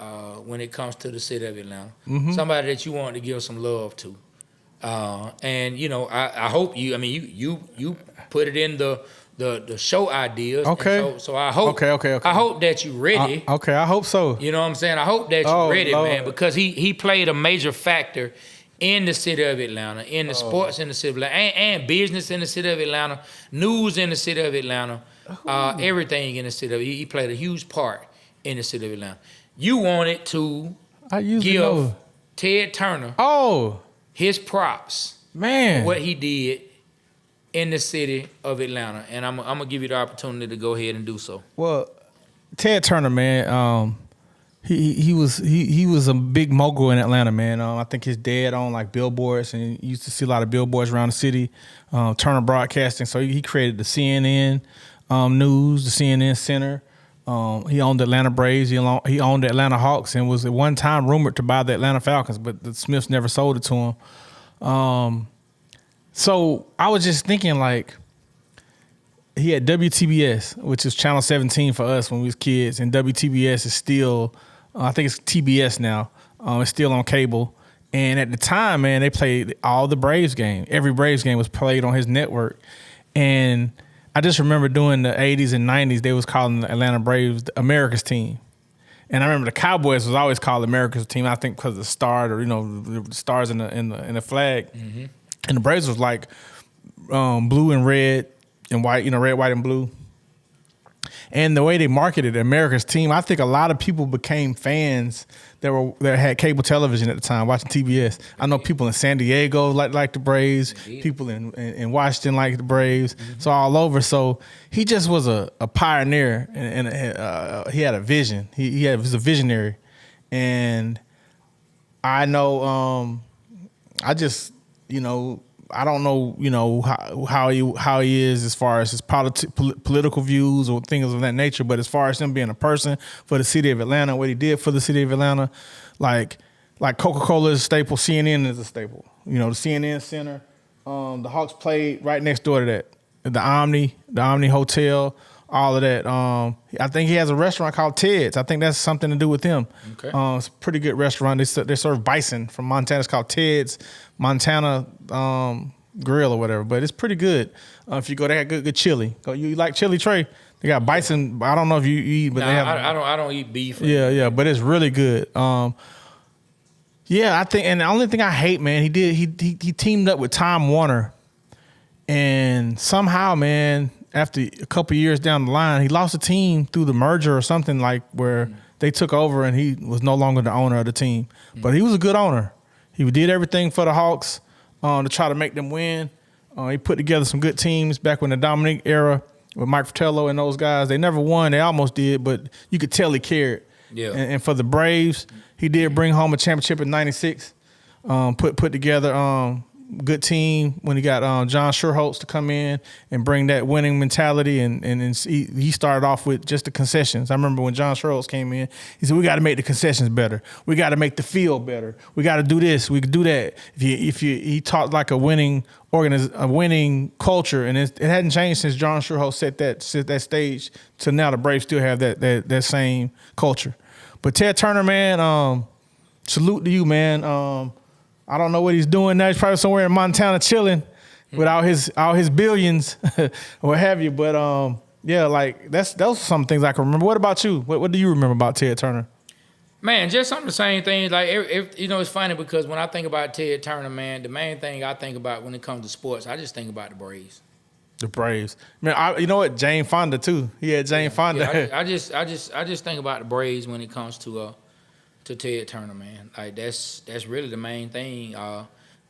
when it comes to the city of Atlanta. Mm-hmm. Somebody that you wanted to give some love to. And, you know, I hope you put it in the show ideas. Okay. So I hope. Okay. I hope that you're ready. Okay, I hope so. You know what I'm saying? I hope that you're ready, Lord. Man, because he played a major factor in the city of Atlanta, in the sports in the city of Atlanta, and business in the city of Atlanta, news in the city of Atlanta, everything in the city of Atlanta. He played a huge part in the city of Atlanta. You wanted to give Ted Turner his props, man, what he did in the city of Atlanta, and I'm gonna give you the opportunity to go ahead and do so. Well, Ted Turner, man, he was a big mogul in Atlanta, man. I think his dad owned like billboards, and you used to see a lot of billboards around the city. Turner Broadcasting, so he created the CNN News, the CNN Center. He owned the Atlanta Braves. He owned the Atlanta Hawks, and was at one time rumored to buy the Atlanta Falcons, but the Smiths never sold it to him. So I was just thinking, like, he had WTBS, which is Channel 17 for us when we was kids, and WTBS is still, I think it's TBS now. It's still on cable. And at the time, man, they played all the Braves game. Every Braves game was played on his network. And I just remember during the 80s and 90s, they was calling the Atlanta Braves the America's team. And I remember the Cowboys was always called America's team, I think because of the star, or, the stars in the flag. Mm-hmm. And the Braves was like blue and red and white, red, white, and blue. And the way they marketed America's team, I think a lot of people became fans that had cable television at the time, watching TBS. I know people in San Diego like the Braves, people in Washington like the Braves, so all over. So he just was a pioneer, and he had a vision. He was a visionary, and I know. I just I don't know, how he is as far as his political views or things of that nature, but as far as him being a person for the city of Atlanta, what he did for the city of Atlanta, like Coca-Cola is a staple, CNN is a staple. The CNN Center, the Hawks played right next door to that. The Omni Hotel, all of that. I think he has a restaurant called Ted's. I think that's something to do with him. Okay. It's a pretty good restaurant. They serve bison from Montana. It's called Ted's Montana Grill or whatever. But it's pretty good. If you go, they have good chili. You like chili, Trey? They got bison. I don't know if you eat, but they have. I don't eat beef. Yeah, but it's really good. I think, and the only thing I hate, man, he teamed up with Time Warner, and somehow, man, after a couple years down the line, he lost the team through the merger or something, like where they took over and he was no longer the owner of the team. But he was a good owner. He did everything for the Hawks to try to make them win. He put together some good teams back when the Dominique era with Mike Fratello and those guys. They never won. They almost did, but you could tell he cared. Yeah. And for the Braves, he did bring home a championship in '96. Put together good team when he got John Schuerholz to come in and bring that winning mentality, and he started off with just the concessions. I remember when John Schuerholz came in, he said, we got to make the concessions better. We got to make the field better. We got to do this. We could do that. He taught like a winning culture, and it hadn't changed since John Schuerholz set that stage to now. The Braves still have that same culture. But Ted Turner, man, salute to you, man. I don't know what he's doing now. He's probably somewhere in Montana chilling with all his billions or what have you. But like those are some things I can remember. What about you? What do you remember about Ted Turner? Man, just some of the same things. Like it's funny because when I think about Ted Turner, man, the main thing I think about when it comes to sports, I just think about the Braves. The Braves, man. You know what? Jane Fonda too. He had Jane Fonda. Yeah, I just think about the Braves when it comes to Ted Turner, man. Like that's really the main thing.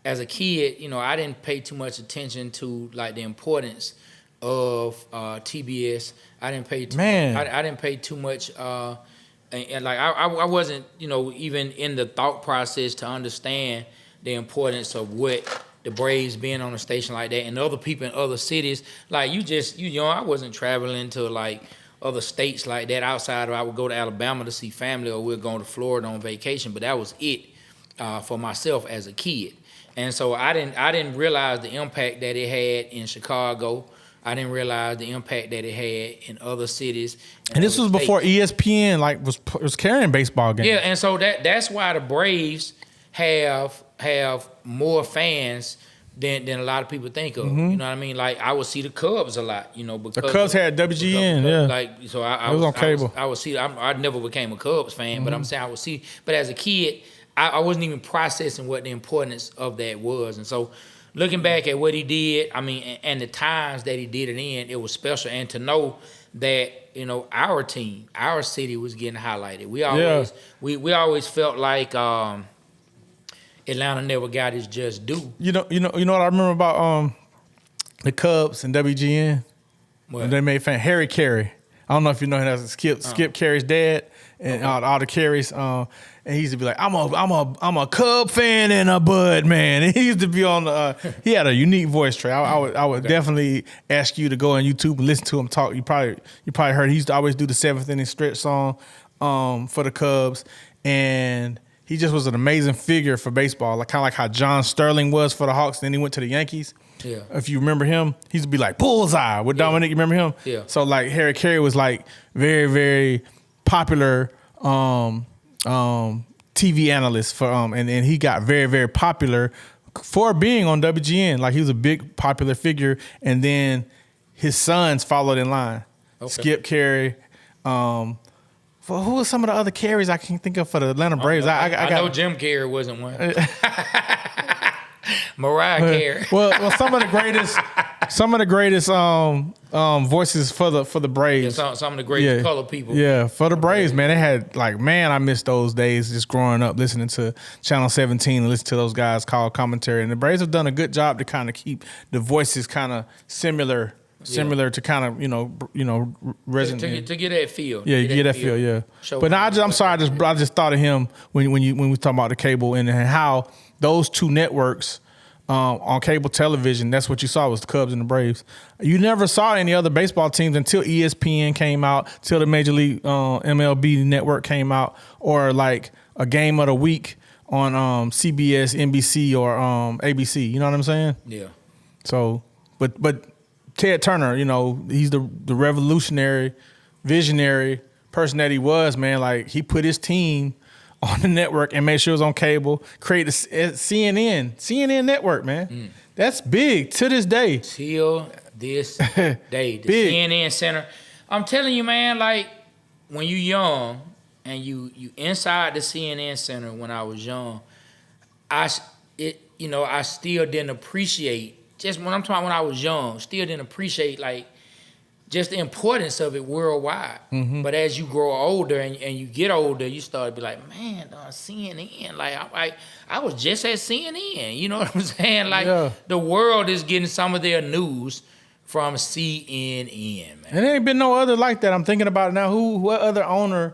As a kid, I didn't pay too much attention to like the importance of TBS. I didn't pay too much. And like I wasn't, even in the thought process to understand the importance of what the Braves being on a station like that and other people in other cities. Like I wasn't traveling to like other states like that outside of, I would go to Alabama to see family, or we'd go to Florida on vacation, but that was it for myself as a kid. And so I didn't realize the impact that it had in Chicago. I didn't realize the impact that it had in other cities. And this was before ESPN was carrying baseball games. Yeah, and so that's why the Braves have more fans than a lot of people think of. Mm-hmm. You know what I mean? Like I would see the Cubs a lot. Because the Cubs had WGN. Yeah, like so I was on cable. I would see. I never became a Cubs fan, but I'm saying I would see. But as a kid, I wasn't even processing what the importance of that was. And so looking back at what he did, I mean, and the times that he did it in, it was special. And to know that, you know, our team, our city was getting highlighted. We always felt like Atlanta never got its just due. You know what I remember about the Cubs and WGN? What? They made fan Harry Carey. I don't know if you know him as Skip Carey's dad and all the Careys. And he used to be like, I'm a Cub fan and a Bud man. And he used to be on the. He had a unique voice, Trey. I would definitely ask you to go on YouTube and listen to him talk. You probably heard he used to always do the 7th inning stretch song for the Cubs, and he just was an amazing figure for baseball, like kind of like how John Sterling was for the Hawks. Then he went to the Yankees. Yeah. If you remember him, he used to be like Bullseye with Dominic. You remember him? Yeah. So like Harry Carey was like very, very popular TV analyst for and he got very, very popular for being on WGN. Like he was a big popular figure, and then his sons followed in line. Okay. Skip Carey. For who were some of the other Careys I can't think of for the Atlanta Braves? I know Jim Carey wasn't one. Mariah Carey. Well, some of the greatest voices for the Braves. Yeah, some of the greatest colored people. Yeah, for the Braves, man. They had like, man, I miss those days just growing up, listening to Channel 17 and listening to those guys call commentary. And the Braves have done a good job to kind of keep the voices kind of similar to kind of resonate to get that feel. Yeah, you get that feel. Yeah. But now I'm sorry, I just thought of him when we talking about the cable and how those two networks on cable television, that's what you saw was the Cubs and the Braves. You never saw any other baseball teams until ESPN came out, till the Major League MLB network came out, or like a game of the week on CBS, NBC, or ABC. You know what I'm saying? Yeah. So, but Ted Turner, he's the revolutionary, visionary person that he was, man. Like, he put his team on the network and made sure it was on cable, create a CNN network, man. Mm. That's big to this day. Till this day. The big. CNN Center. I'm telling you, man, like, when you young and you inside the CNN Center when I was young, I still didn't appreciate, just when I'm talking when I was young, still didn't appreciate, like, just the importance of it worldwide. Mm-hmm. But as you grow older and you get older, you start to be like, man, CNN. Like, I was just at CNN. You know what I'm saying? Like, the world is getting some of their news from CNN, man. And there ain't been no other like that. I'm thinking about it now. What other owner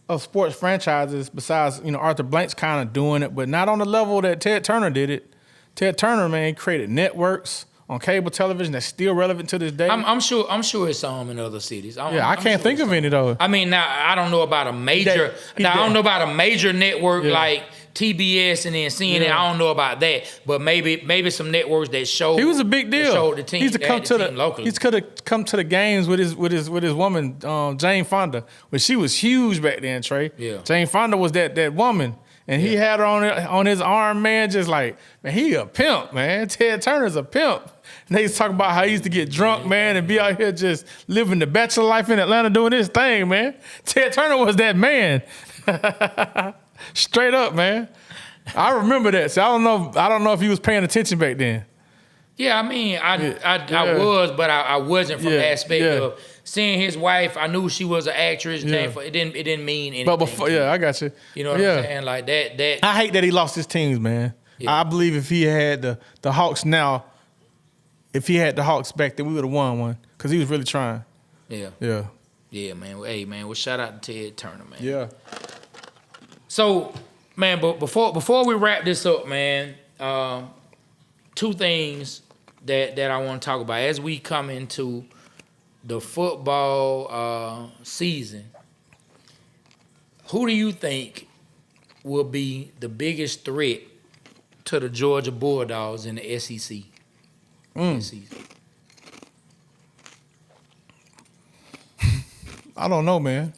of sports franchises besides, Arthur Blank's kind of doing it, but not on the level that Ted Turner did it. Ted Turner, man, created networks on cable television that's still relevant to this day. I'm sure it's some in other cities. I can't think of any though. I mean, now I don't know about a major. I don't know about a major network like TBS and then CNN. I don't know about that, but maybe some networks that show. He was a big deal. Showed the team. He's to come to the locally. He's could have come to the games with his woman Jane Fonda, but she was huge back then. Trey. Yeah. Jane Fonda was that woman. And he had her on his arm, man, just like, man, he a pimp, man. Ted Turner's a pimp. And they used to talk about how he used to get drunk, man, and be out here just living the bachelor life in Atlanta doing his thing, man. Ted Turner was that man. Straight up, man. I remember that. So I don't know if he was paying attention back then. Yeah, I mean, I was, but I wasn't from the aspect of seeing his wife. I knew she was an actress. It didn't mean anything. But before, I got you. You know what I'm saying? Like that. I hate that he lost his teams, man. Yeah. I believe if he had the Hawks now, if he had the Hawks back then, we would have won one because he was really trying. Yeah. Yeah. Yeah, man. Hey, man. Well, shout out to Ted Turner, man. Yeah. So, man, but before we wrap this up, man, two things that I want to talk about as we come into the football season. Who do you think will be the biggest threat to the Georgia Bulldogs in the SEC this season? I don't know, man.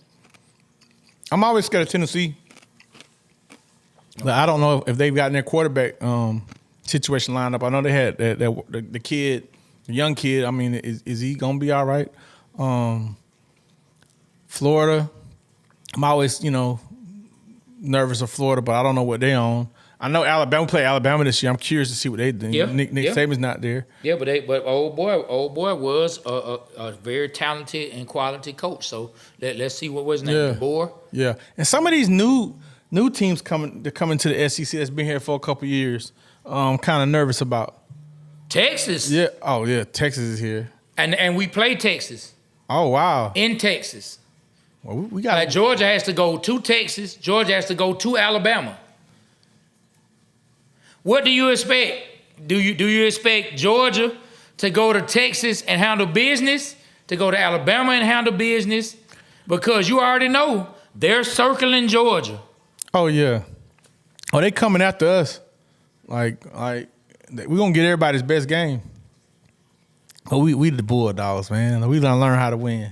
I'm always scared of Tennessee. But I don't know if they've gotten their quarterback situation lined up. I know they had the kid, the young kid. I mean, is he gonna be all right? Florida. I'm always, nervous of Florida, but I don't know what they on. I know Alabama play Alabama this year. I'm curious to see what they do. Yeah, Nick Saban's not there. Yeah, but old boy was a very talented and quality coach. So let's see what was his name, Yeah. DeBoer. Yeah, and some of these new teams coming to the SEC that's been here for a couple years. Kind of nervous about. Texas. Yeah. Oh yeah, Texas is here. And we play Texas Oh wow. in Texas. Well, we got. Like Georgia has to go to Texas. Georgia has to go to Alabama. What do you expect? Do you expect Georgia to go to Texas and handle business? To go to Alabama and handle business? Because you already know they're circling Georgia. Oh yeah. Oh, they coming after us. Like we gonna get everybody's best game. Oh, we the Bulldogs, man. We gonna learn how to win.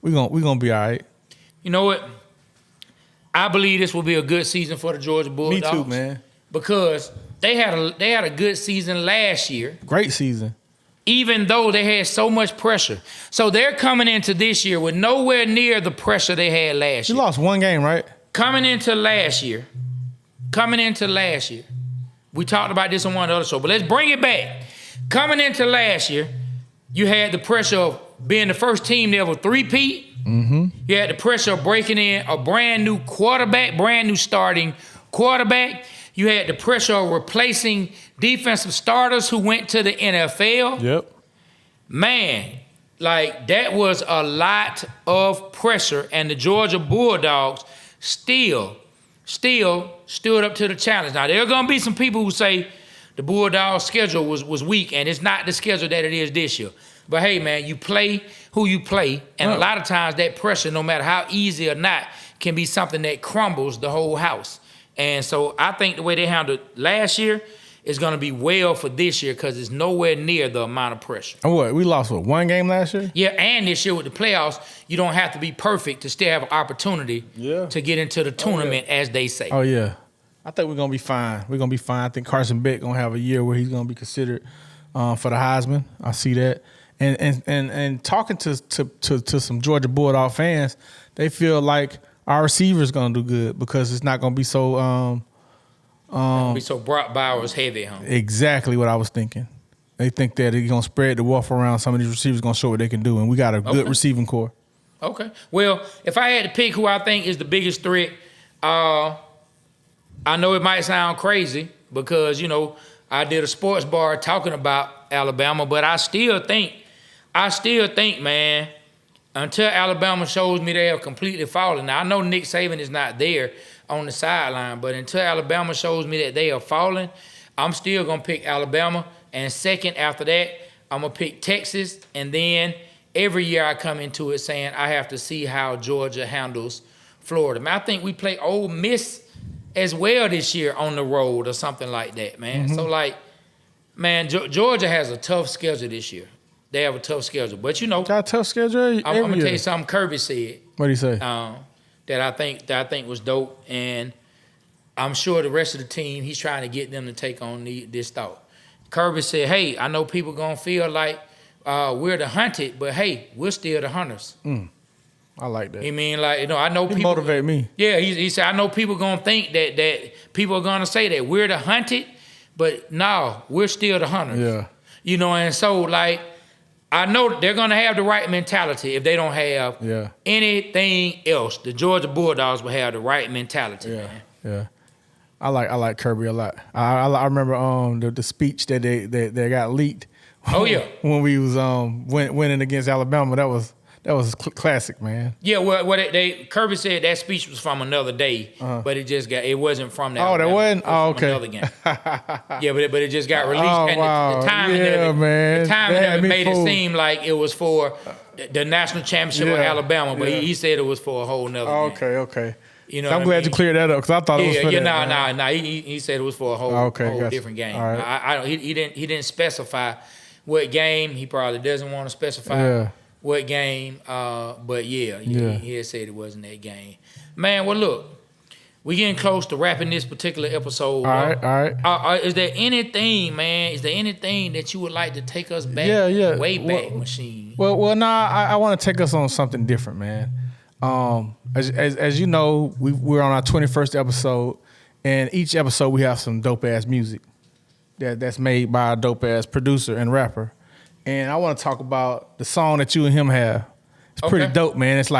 We gonna be all right. You know what? I believe this will be a good season for the Georgia Bulldogs. Me too, man. Because they had a good season last year, Great season. even though they had so much pressure. So they're coming into this year with nowhere near the pressure they had last You year. lost one game, right? Coming into last year, we talked about this on one other show, but let's bring it back. Coming into last year, you had the pressure of being the first team to ever three-peat. Mm-hmm. You had the pressure of breaking in a brand new quarterback, brand new starting quarterback. You had the pressure of replacing defensive starters who went to the NFL. Yep. Man, like that was a lot of pressure, and the Georgia Bulldogs still stood up to the challenge. Now, there are going to be some people who say the Bulldogs' schedule was weak, and it's not the schedule that it is this year. But hey, man, you play who you play, and a lot of times that pressure, no matter how easy or not, can be something that crumbles the whole house. And so I think the way they handled last year is going to be well for this year because it's nowhere near the amount of pressure. And what? We lost one game last year? Yeah, and this year with the playoffs, you don't have to be perfect to still have an opportunity to get into the tournament, as they say. Oh yeah. I think we're gonna be fine. We're gonna be fine. I think Carson Beck gonna have a year where he's gonna be considered for the Heisman. I see that. And talking to some Georgia Bulldog fans, they feel like our receivers gonna do good because it's not gonna be so Be so Brock Bowers heavy, huh? exactly what I was thinking. They think that he's gonna spread the wealth around. Some of these receivers gonna show what they can do, and we got a good receiving core. Okay. Well, if I had to pick who I think is the biggest threat, I know it might sound crazy because, you know, I did a sports bar talking about Alabama, but I still think, man, until Alabama shows me they have completely fallen. Now, I know Nick Saban is not there on the sideline, but until Alabama shows me that they are falling, I'm still going to pick Alabama. And second after that, I'm going to pick Texas. And then every year I come into it saying I have to see how Georgia handles Florida. Man, I think we play Ole Miss as well this year on the road or something like that, man. Mm-hmm. So, like, man, Georgia has a tough schedule this year. They have a tough schedule. But, you know. Got a tough schedule I'm going to tell you something Kirby said. What did he say? That I think was dope. And I'm sure the rest of the team, he's trying to get them to take on this thought. Kirby said, hey, I know people going to feel like we're the hunted, but, hey, we're still the hunters. I like that. You mean, like, you know, I know He people motivate me. Yeah, he said, I know people gonna think that people are gonna say that we're the hunted, but no, we're still the hunters. Yeah. You know, and so, like, I know they're gonna have the right mentality if they don't have anything else. The Georgia Bulldogs will have the right mentality, man. Yeah. I like Kirby a lot. I remember the speech that they got leaked. Oh yeah. When we was winning against Alabama, that was classic, man. Yeah, well, Kirby said that speech was from another day, but it wasn't from that. Oh, that wasn't? Was okay. Another game. Yeah, but it just got released. And wow. the timing man. The timing of it made fooled. it seem like it was for the national championship of Alabama, but he said it was for a whole nother game. Okay. You know, I'm glad you cleared that up because I thought it was for that. Nah. He said it was for a whole different game. All right. He didn't specify what game. He probably doesn't want to specify what game. But he had said it wasn't that game. Man, well look, we getting close to wrapping this particular episode. All right. Is there anything, man? Is there anything that you would like to take us back? Way back, machine. Well, nah. I want to take us on something different, man. as you know, we're on our 21st episode, and each episode we have some dope ass music that's made by a dope ass producer and rapper. And I want to talk about the song that you and him have. It's pretty dope, man. It's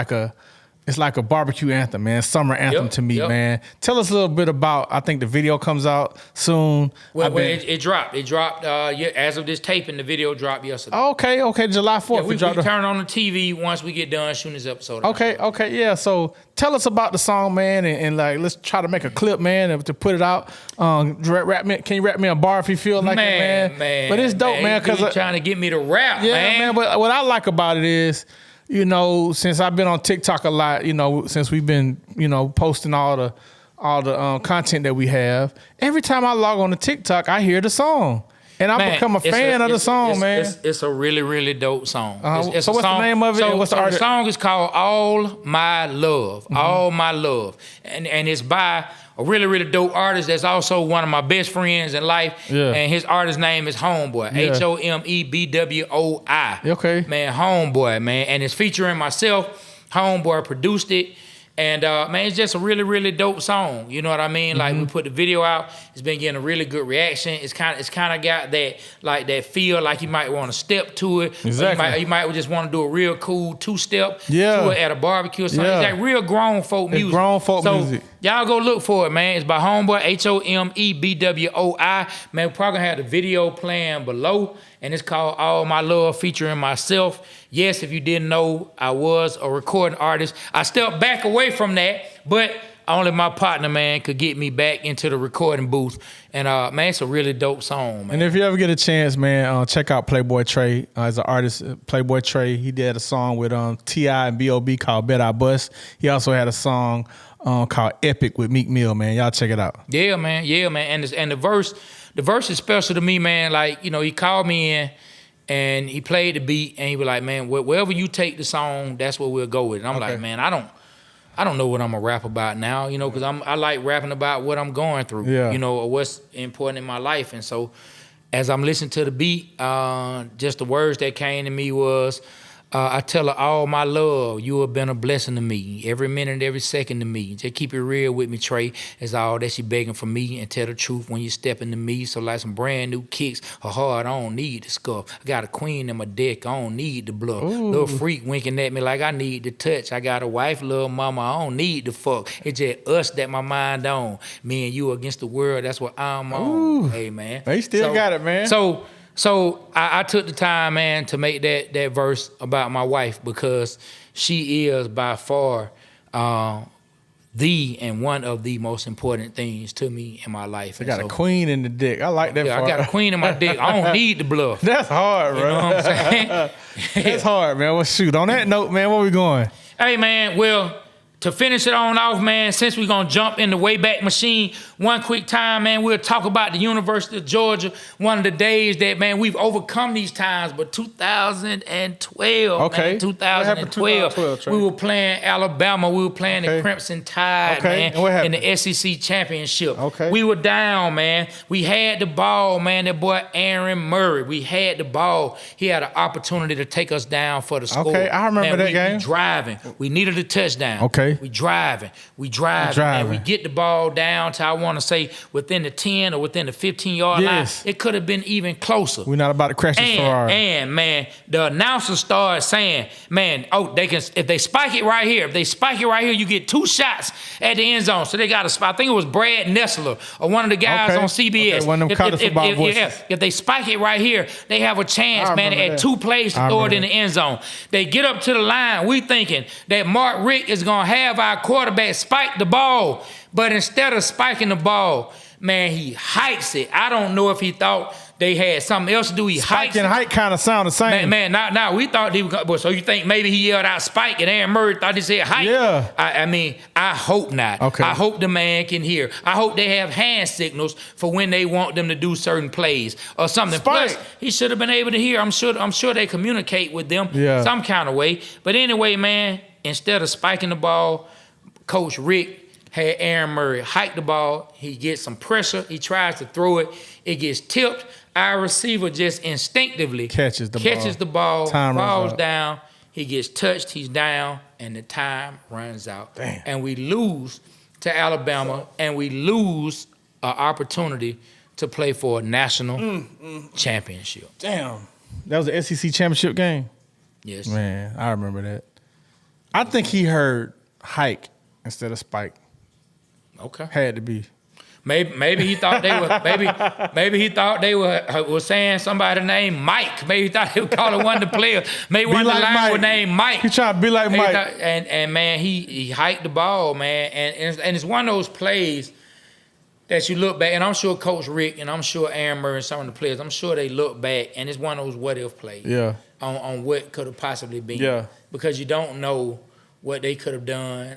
like a barbecue anthem, man. Summer anthem to me, man. Tell us a little bit about. I think the video comes out soon. Well, it dropped. It dropped. As of this taping, the video dropped yesterday. Okay, July 4th. We turn on the TV once we get done shooting this episode. Okay, yeah. So tell us about the song, man, and like let's try to make a clip, man, to put it out. Can you rap me a bar if you feel like it, man? But it's dope, man. Because trying to get me to rap, man. But what I like about it is, you know, since I've been on TikTok a lot, you know, since we've been, you know, posting all the content that we have, every time I log on to TikTok, I hear the song. And I become a fan of the song, man. It's a really, really dope song. So what's the name of it? What's the artist? The song is called All My Love. Mm-hmm. All My Love. And it's by a really, really dope artist that's also one of my best friends in life. Yeah. And his artist name is Homeboy. Yeah. HOMEBWOI. Okay. Man, Homeboy, man. And it's featuring myself. Homeboy produced it. And man, it's just a really, really dope song. You know what I mean? Like we put the video out, it's been getting a really good reaction. It's kind of got that feel like you might want to step to it. Exactly. You might just want to do a real cool 2-step to it at a barbecue or something. Yeah. It's like real grown folk music. Grown folk music. Y'all go look for it, man. It's by Homeboy, HOMEBWOI. Man, we're probably gonna have the video playing below. And it's called All My Love, featuring myself. Yes, if you didn't know, I was a recording artist. I stepped back away from that, but only my partner, man, could get me back into the recording booth. And, man, it's a really dope song, man. And if you ever get a chance, man, check out Playboy Trey. As an artist, Playboy Trey, he did a song with T.I. and B.O.B. called Bet I Bust. He also had a song called Epic with Meek Mill, man. Y'all check it out. Yeah, man. And the verse is special to me, man. Like, you know, he called me in and he played the beat and he was like, man, wherever you take the song, that's where we'll go with it. And I'm like, man, I don't know what I'm gonna rap about now, you know, because I like rapping about what I'm going through, you know, or what's important in my life. And so as I'm listening to the beat, just the words that came to me was, I tell her all my love, you have been a blessing to me. Every minute, every second to me. Just keep it real with me, Trey. Is all that she begging for me. And tell the truth when you step into me. So like some brand new kicks, her heart, I don't need the scuff. I got a queen in my dick, I don't need the bluff. Little freak winking at me like I need the touch. I got a wife, little mama, I don't need the fuck. It's just us that my mind on. Me and you against the world, that's what I'm on. Hey, man. They still got it, man. So I took the time, man, to make that verse about my wife because she is by far the and one of the most important things to me in my life. I got a queen in the dick. I like that part. I got a queen in my dick. I don't need the bluff. That's hard, bro. You know what I'm saying? That's hard, man. Well, shoot. On that note, man, where we going? Hey, man, well, to finish it on off, man, since we're going to jump in the Wayback Machine, one quick time, man, we'll talk about the University of Georgia, one of the days that, man, we've overcome these times, but 2012, okay. Man, 2012, we were playing Alabama, we were playing the Crimson Tide, man, in the SEC Championship. Okay. We were down, man. We had the ball, man, that boy Aaron Murray. We had the ball. He had an opportunity to take us down for the score. Okay, I remember that game. We driving. We needed a touchdown. Okay. We driving, and we get the ball down to, I want to say, within the 10 or within the 15-yard line. It could have been even closer. We're not about to crash this Ferrari. And, man, the announcer started saying, man, they can, if they spike it right here, you get 2 shots at the end zone. So they got a spot. I think it was Brad Nessler or one of the guys on CBS. Okay, one of them college football voices. If they spike it right here, they have a chance, man, at 2 plays to throw it in the end zone. They get up to the line. We thinking that Mark Richt is going to have our quarterback spike the ball, but instead of spiking the ball, man, he hikes it. I don't know if he thought they had something else to do. He Spike and hike kind of sound the same. Man, now we thought he was going. So you think maybe he yelled out spike and Aaron Murray thought he said hike? Yeah. I mean, I hope not. Okay. I hope the man can hear. I hope they have hand signals for when they want them to do certain plays or something. Spike. Plus, he should have been able to hear. I'm sure they communicate with them some kind of way. But anyway, man, instead of spiking the ball, Coach Rick had Aaron Murray hike the ball. He gets some pressure. He tries to throw it. It gets tipped. Our receiver just instinctively catches the ball, falls down. he gets touched, he's down, and the time runs out. Damn. And we lose to Alabama, and we lose an opportunity to play for a national championship. Damn. That was the SEC championship game? Yes. Man, I remember that. I think he heard hike instead of spike. Okay. Had to be. Maybe he thought they were maybe he thought they were saying somebody named Mike. Maybe he thought they were calling one of the players. Maybe one of the line was named Mike. He trying to be like Mike. And man, he hiked the ball, man. And it's one of those plays that you look back, and I'm sure Coach Rick and I'm sure Aaron Murray and some of the players, I'm sure they look back, and it's one of those what if plays. Yeah. On what could have possibly been. Yeah. Because you don't know what they could have done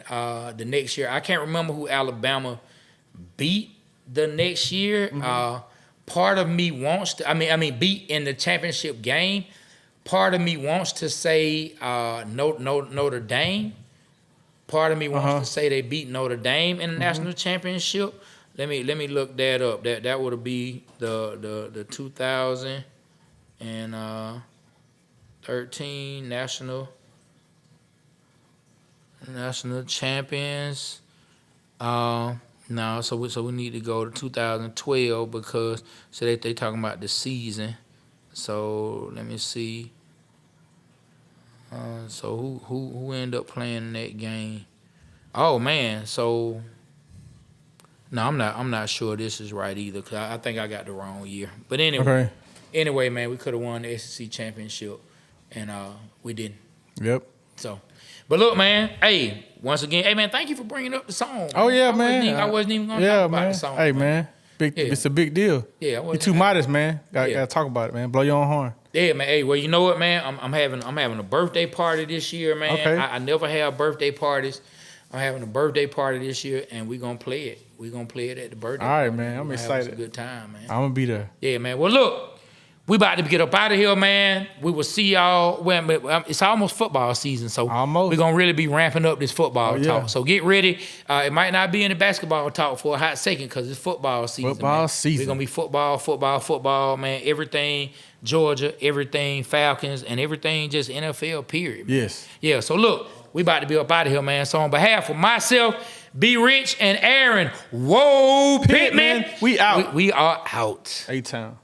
the next year. I can't remember who Alabama beat the next year. Part of me wants to, I mean, beat in the championship game. Part of me wants to say Notre Dame. Part of me wants to say they beat Notre Dame in the national championship. Let me look that up. That would be the 2013 national champions. No, so we need to go to 2012 because they talking about the season. So let me see. So who ended up playing in that game? Oh man, so no, I'm not sure this is right either because I think I got the wrong year. But anyway, man, we could have won the SEC championship, and we didn't. Yep. So, but look, man, hey, once again, hey, man, thank you for bringing up the song. Oh, yeah, man. I wasn't even going to talk about the song. Hey, man. It's a big deal. Yeah. You're too modest, man. Gotta talk about it, man. Blow your own horn. Yeah, man. Hey, well, you know what, man? I'm having a birthday party this year, man. Okay. I never have birthday parties. I'm having a birthday party this year, and we're going to play it. We're going to play it at the birthday party. All right, man. I'm excited. It's a good time, man. I'm going to be there. Yeah, man. Well, look. We about to get up out of here, man. We will see y'all when it's almost football season, so we're gonna really be ramping up this football talk. So get ready. It might not be in the basketball talk for a hot second because it's football season. We're gonna be football, man. Everything Georgia, everything Falcons, and everything just NFL. Period. Man. Yes. Yeah. So look, we about to be up out of here, man. So on behalf of myself, B Rich, and Aaron, whoa, Pittman, we out. We are out. A-Town.